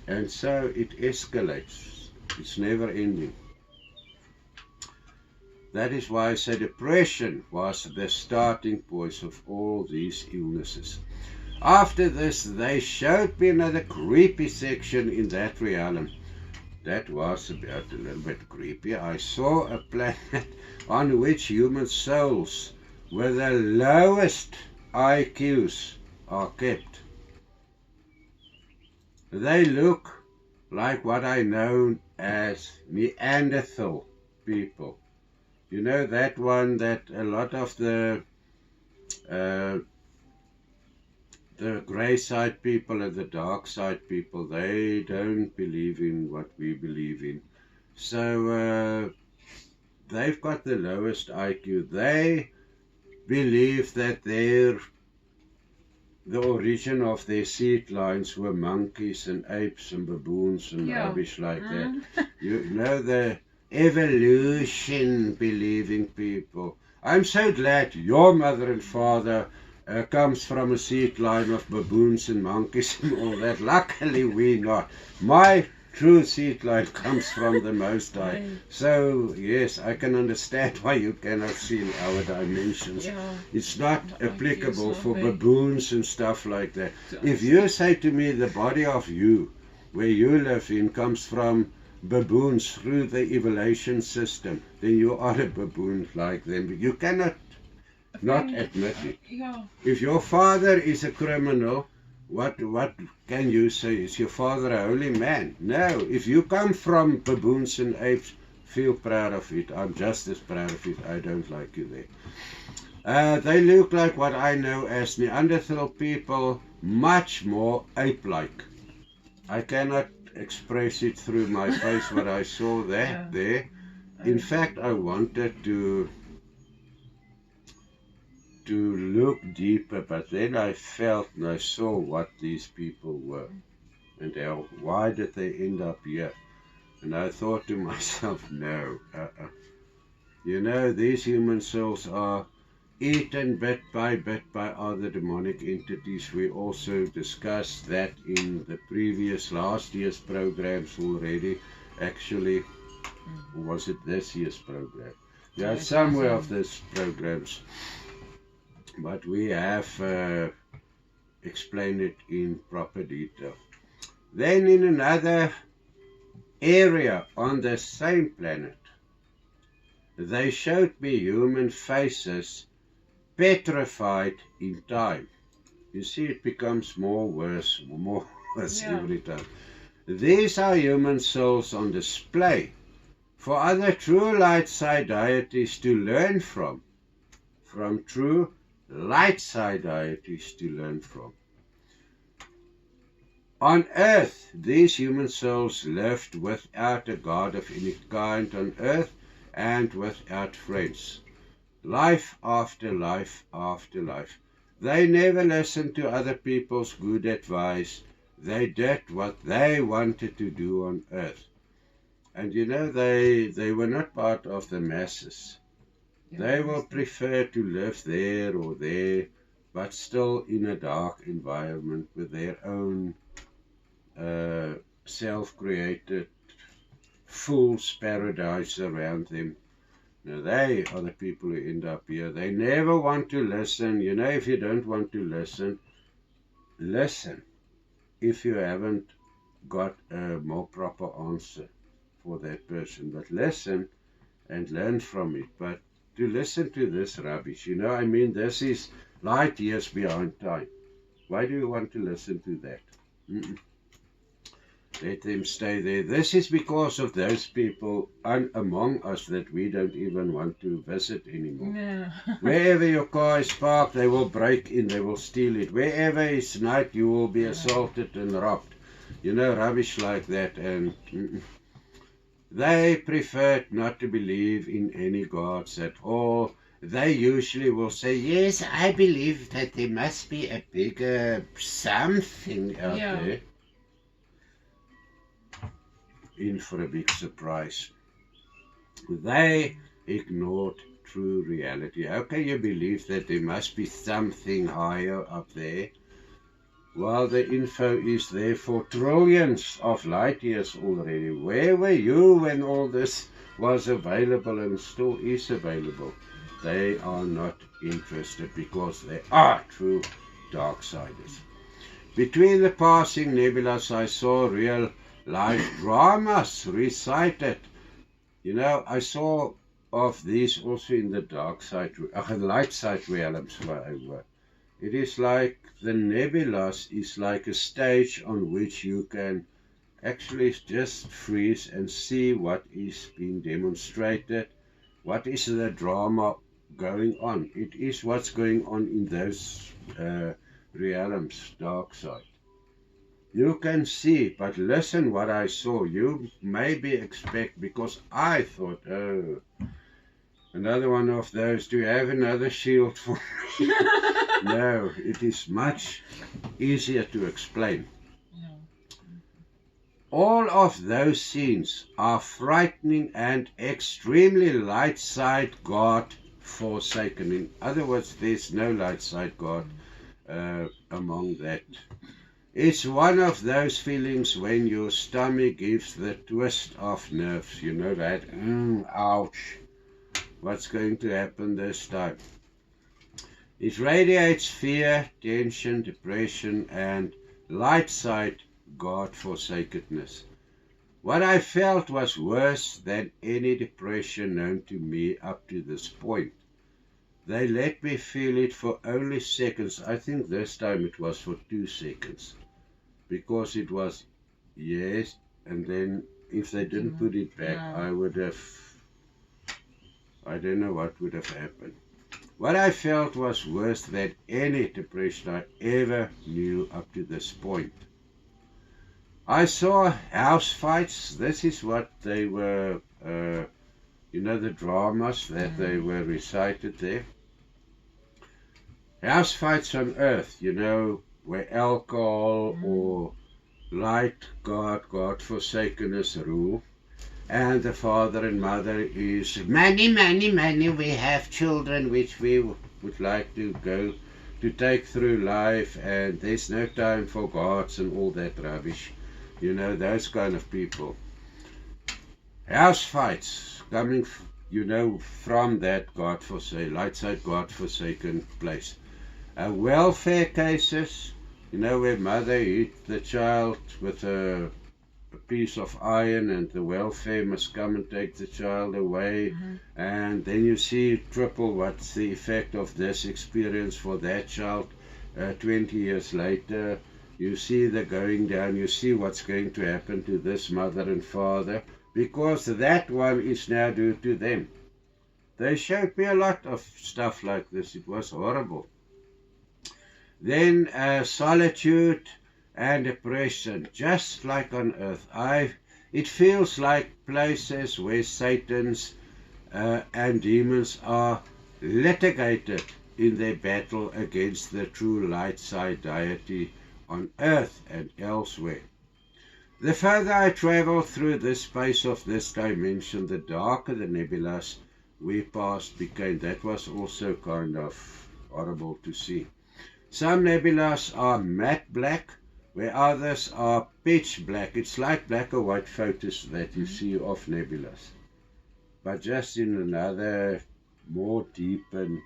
And so it escalates. It's never ending. That is why I say depression was the starting point of all these illnesses. After this, they showed me another creepy section in that realm. That was about a little bit creepy. I saw a planet on which human souls with the lowest IQs are kept. They look like what I know as Neanderthal people. That one that a lot of the grey side people and the dark side people, they don't believe in what we believe in. So they've got the lowest IQ. They believe that the origin of their seed lines were monkeys and apes and baboons and rubbish like that. The evolution believing people. I'm so glad your mother and father comes from a seed line of baboons and monkeys and all that. Luckily we're not. My true seed line comes from the Most High. So yes, I can understand why you cannot see in our dimensions. It's not applicable for baboons and stuff like that. If you say to me the body of you, where you live in, comes from baboons through the evolution system, then you are a baboon like them. You cannot not admit it. If your father is a criminal, what can you say? Is your father a holy man? No. If you come from baboons and apes, feel proud of it. I'm just as proud of it. I don't like you there. They look like what I know as Neanderthal people, much more ape-like. I cannot express it through my face what I saw there. In fact, I wanted to look deeper, but then I felt and I saw what these people were and why did they end up here. And I thought to myself, no, you know, these human souls are eaten bit by other demonic entities. We also discussed that in the previous last year's programs already. Actually, or was it this year's program? Yeah, somewhere of these programs. But we have explained it in proper detail. Then in another area on the same planet, they showed me human faces petrified in time. You see, it becomes more worse every time. These are human souls on display for other true light side deities to learn from true light side deities to learn from. On earth, these human souls lived without a God of any kind on earth and without friends. Life after life after life. They never listened to other people's good advice. They did what they wanted to do on earth. And you know, they were not part of the masses. They will prefer to live there or there, but still in a dark environment with their own self-created fool's paradise around them. Now they are the people who end up here. They never want to listen. You know, if you don't want to listen, listen if you haven't got a more proper answer for that person. But listen and learn from it. But to listen to this rubbish, you know, I mean, this is light years behind time. Why do you want to listen to that? Let them stay there. This is because of those people among us that we don't even want to visit anymore. Yeah. Wherever your car is parked, they will break in, they will steal it. Wherever it's night, you will be assaulted and robbed. You know, rubbish like that. And they preferred not to believe in any gods at all. They usually will say, yes, I believe that there must be a bigger something out there. In for a big surprise. They ignored true reality. How can you believe that there must be something higher up there? Well, the info is there for trillions of light years already. Where were you when all this was available and still is available? They are not interested because they are true Darksiders. Between the passing nebulas, I saw real life dramas recited. You know, I saw of these also in the dark side, light side realms where I work. It is like the nebulas is like a stage on which you can actually just freeze and see what is being demonstrated, what is the drama going on. It is what's going on in those realms, dark side. You can see, but listen what I saw. You maybe expect, because I thought, oh, another one of those. Do you have another shield for me? No, it is much easier to explain. All of those scenes are frightening and extremely light side God forsaken. In other words, there's no light side God among that. It's one of those feelings when your stomach gives the twist of nerves. You know that? Ouch. What's going to happen this time? It radiates fear, tension, depression, and light side God forsakenness. What I felt was worse than any depression known to me up to this point. They let me feel it for only seconds. I think this time it was for 2 seconds. Because it was, yes, and then if they didn't put it back, I would have, I don't know what would have happened. What I felt was worse than any depression I ever knew up to this point. I saw house fights. This is what they were, you know, the dramas that they were recited there. House fights on earth, you know, where alcohol or light, God-forsakenness rule. And the father and mother is, money, money, money, we have children which we would like to go to take through life, and there's no time for gods and all that rubbish. You know, those kind of people. House fights coming, you know, from that light side God-forsaken place. Welfare cases, you know, where mother hit the child with a piece of iron and the welfare must come and take the child away. And then you see triple what's the effect of this experience for that child 20 years later. You see the going down, you see what's going to happen to this mother and father, because that one is now due to them. They showed me a lot of stuff like this. It was horrible. Then solitude and depression, just like on earth. It feels like places where Satan's and demons are litigated in their battle against the true light side deity on earth and elsewhere. The further I travel through this space of this dimension, the darker the nebulas we passed became. That was also kind of horrible to see. Some nebulas are matte black, where others are pitch black. It's like black or white photos that you see of nebulas, but just in another more deepened.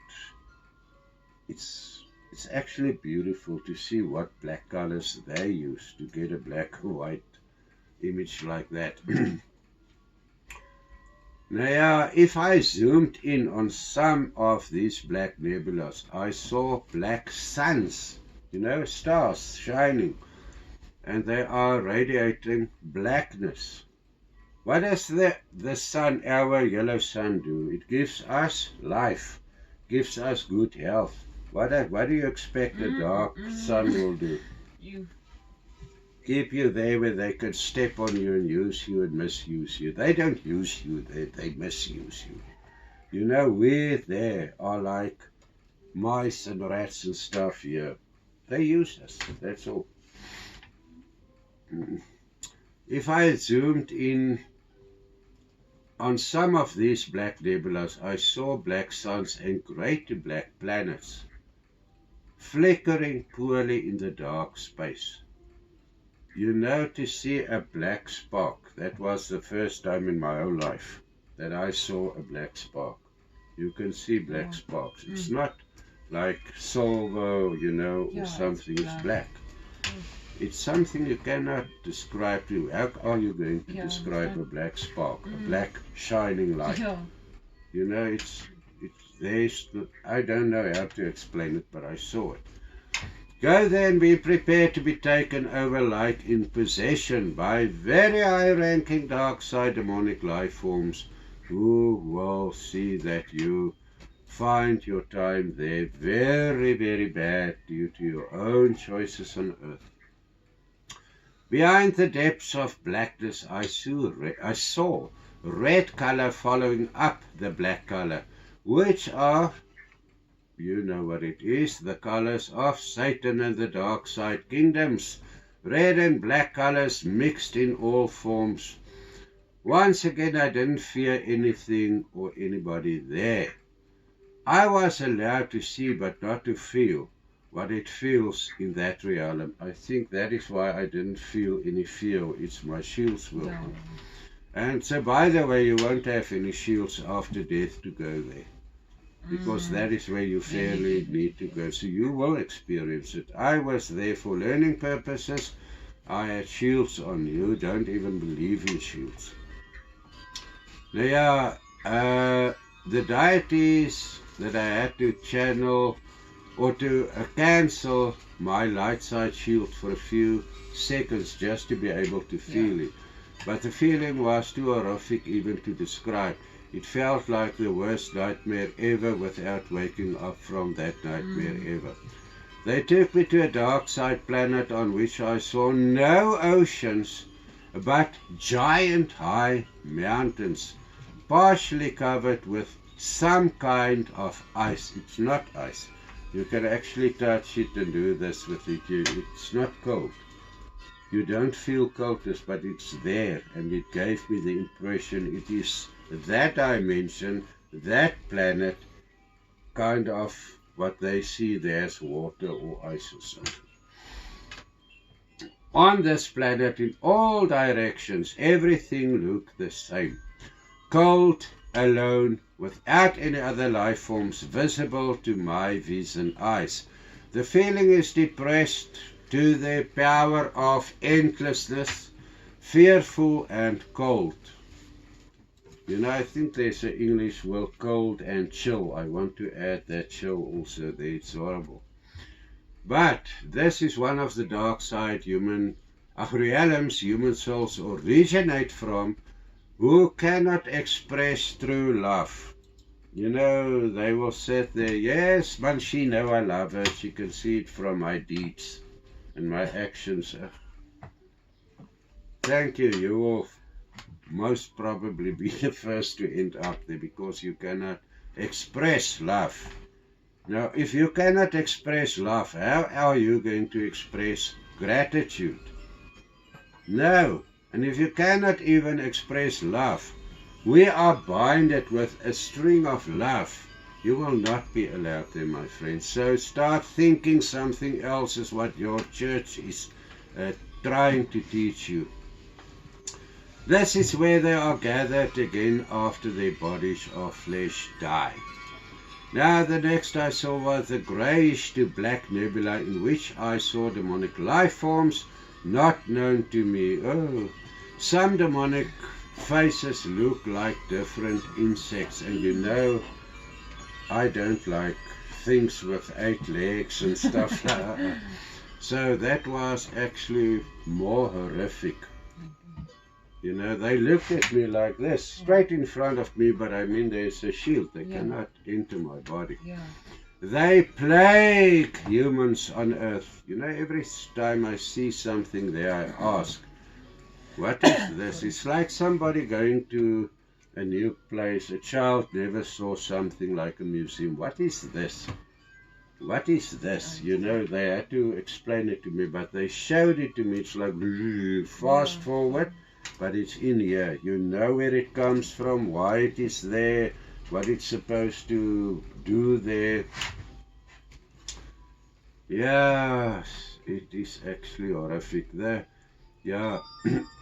It's actually beautiful to see what black colors they use to get a black or white image like that. Now, if I zoomed in on some of these black nebulas, I saw black suns, you know, stars shining, and they are radiating blackness. What does the sun, our yellow sun, do? It gives us life, gives us good health. What do you expect a dark sun will do? Keep you there where they could step on you and use you and misuse you. They don't use you, they misuse you. You know, we there are like mice and rats and stuff here. They use us, that's all. If I zoomed in on some of these black nebulas, I saw black suns and great black planets flickering poorly in the dark space. You know, to see a black spark, that was the first time in my whole life that I saw a black spark. You can see black sparks. It's not like silver, you know, or something. It's black. It's something you cannot describe. How are you going to describe a black spark, a black shining light? You know, I don't know how to explain it, but I saw it. Go then, be prepared to be taken over like in possession by very high-ranking Darkside demonic life forms who will see that you find your time there very, very bad due to your own choices on earth. Behind the depths of blackness, I saw red color following up the black color, which are, you know what it is, the colors of Satan and the dark side kingdoms. Red and black colors mixed in all forms. Once again, I didn't fear anything or anybody there. I was allowed to see but not to feel what it feels in that realm. I think that is why I didn't feel any fear. It's my shields will. No. And so, by the way, you won't have any shields after death to go there, because that is where you fairly need to go. So you will experience it. I was there for learning purposes. I had shields on. You don't even believe in shields. Now, the deities that I had to channel or to cancel my light side shield for a few seconds just to be able to feel it. But the feeling was too horrific even to describe. It felt like the worst nightmare ever without waking up from that nightmare ever. They took me to a Darkside planet on which I saw no oceans but giant high mountains, partially covered with some kind of ice. It's not ice. You can actually touch it and do this with it. It's not cold. You don't feel coldness, but it's there, and it gave me the impression it is that dimension, that planet, kind of what they see there as water or ice or something. On this planet, in all directions, everything looked the same. Cold, alone, without any other life forms visible to my Wesen eyes. The feeling is depressed to the power of endlessness, fearful and cold. You know, I think there's an English word, cold and chill. I want to add that chill also there. It's horrible. But this is one of the dark side realms human souls originate from, who cannot express true love. You know, they will sit there, yes, but she know I love her. She can see it from my deeds and my actions. Thank you. You will most probably be the first to end up there because you cannot express love. Now, if you cannot express love, how are you going to express gratitude? No. And if you cannot even express love, we are binded with a string of love. You will not be allowed there, my friends. So start thinking something else is what your church is trying to teach you. This is where they are gathered again after their bodies of flesh die. Now the next I saw was the greyish to black nebula in which I saw demonic life forms not known to me. Oh, some demonic faces look like different insects, and you know I don't like things with 8 legs and stuff like that. So that was actually more horrific. You know, they looked at me like this, straight in front of me, but I mean there's a shield. They cannot enter my body. They plague humans on earth. You know, every time I see something there, I ask, what is this? It's like somebody going to a new place. A child never saw something like a museum. What is this? What is this? You know, they had to explain it to me, but they showed it to me. It's like fast forward, but it's in here. You know where it comes from, why it is there, what it's supposed to do there. Yes, it is actually horrific there. Yeah,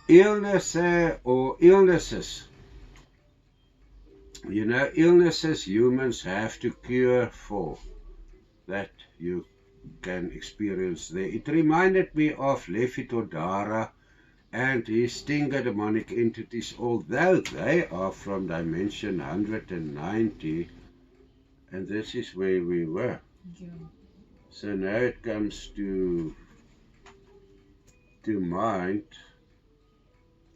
illness or illnesses. You know, illnesses humans have to cure for, that you can experience there. It reminded me of Lefitodara and his Stinger demonic entities, although they are from dimension 190, and this is where we were. So now it comes to mind.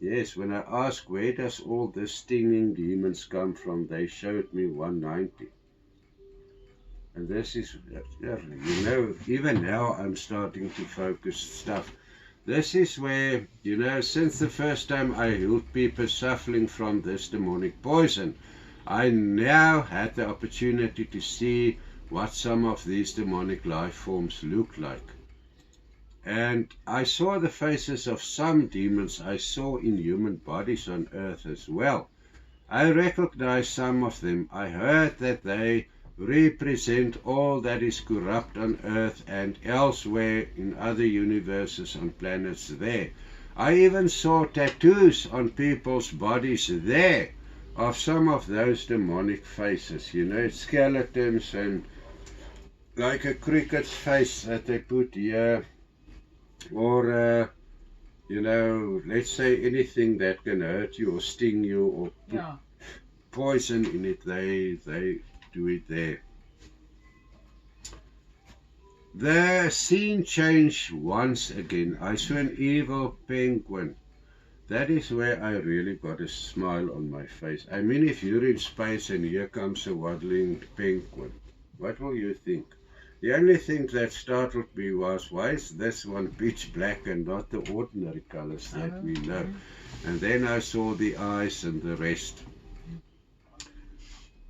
Yes, when I asked where does all this stinging demons come from, they showed me 190. And this is, you know, even now I'm starting to focus stuff. This is where, you know, since the first time I healed people suffering from this demonic poison, I now had the opportunity to see what some of these demonic life forms look like. And I saw the faces of some demons I saw in human bodies on earth as well. I recognized some of them. I heard that they represent all that is corrupt on earth and elsewhere in other universes on planets there. I even saw tattoos on people's bodies there of some of those demonic faces, you know, skeletons and like a cricket's face that they put here, or you know, let's say anything that can hurt you or sting you or put poison in it, they do it there. The scene changed once again. I saw an evil penguin. That is where I really got a smile on my face. I mean, if you're in space and here comes a waddling penguin, what will you think? The only thing that startled me was, why is this one pitch black and not the ordinary colors that we know? And then I saw the eyes and the rest.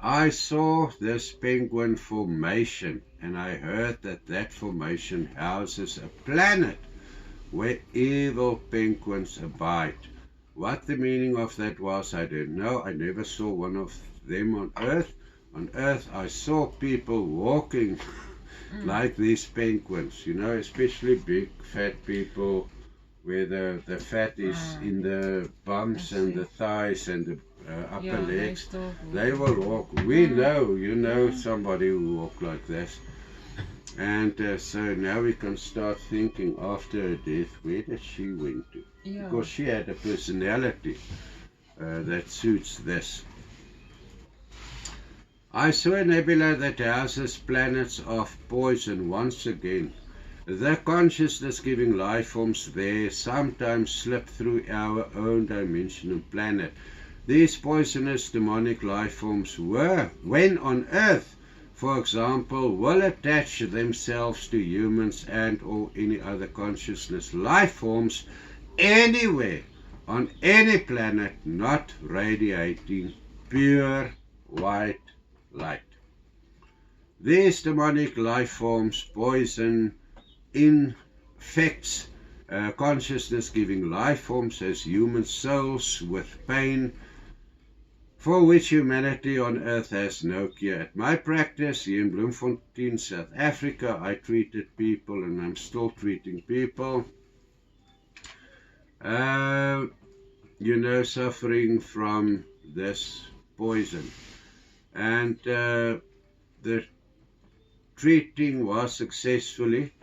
I saw this penguin formation, and I heard that that formation houses a planet where evil penguins abide. What the meaning of that was, I don't know. I never saw one of them on Earth. On Earth, I saw people walking like these penguins, you know, especially big, fat people where the fat is in the bums and the thighs and the upper legs. They will walk. We know, you know, somebody who walk like this. And so now we can start thinking after her death, where did she went to? Because she had a personality that suits this. I saw a nebula that houses planets of poison once again. The consciousness giving life forms there sometimes slip through our own dimension and planet. These poisonous demonic life forms were, when on Earth, for example, will attach themselves to humans and or any other consciousness life forms anywhere on any planet not radiating pure white light. These demonic life forms poison infects consciousness giving life forms as human souls with pain for which humanity on Earth has no cure. At my practice here in Bloemfontein, South Africa, I treated people, and I'm still treating people, you know, suffering from this poison. And the treating was successfully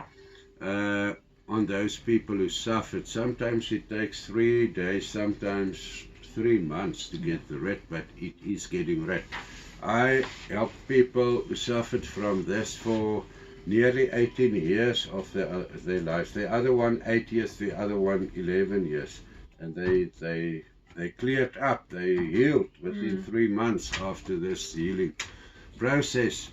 on those people who suffered. Sometimes it takes 3 days, sometimes 3 months to get rid, but it is getting rid. I help people who suffered from this for nearly 18 years of their lives. The other one 8 years, the other one 11 years. And they cleared up, they healed within 3 months after this healing process.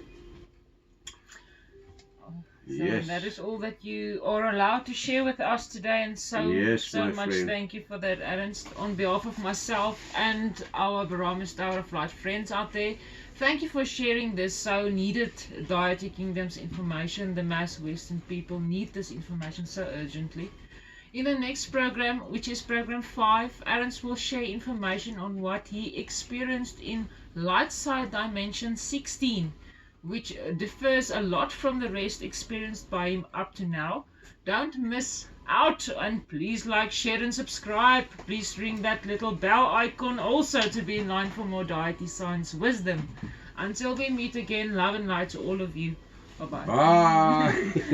So yes. That is all that you are allowed to share with us today, and so much friend. Thank you for that, Ernst. On behalf of myself and our Barometer Tower of Light friends out there, thank you for sharing this so needed Deity Kingdoms information. The mass Western people need this information so urgently. In the next program, which is program 5, Ernst will share information on what he experienced in Lightside Dimension 16, which differs a lot from the rest experienced by him up to now. Don't miss out, and please like, share and subscribe. Please ring that little bell icon also to be in line for more deity science wisdom. Until we meet again, love and light to all of you. Bye-bye. Bye.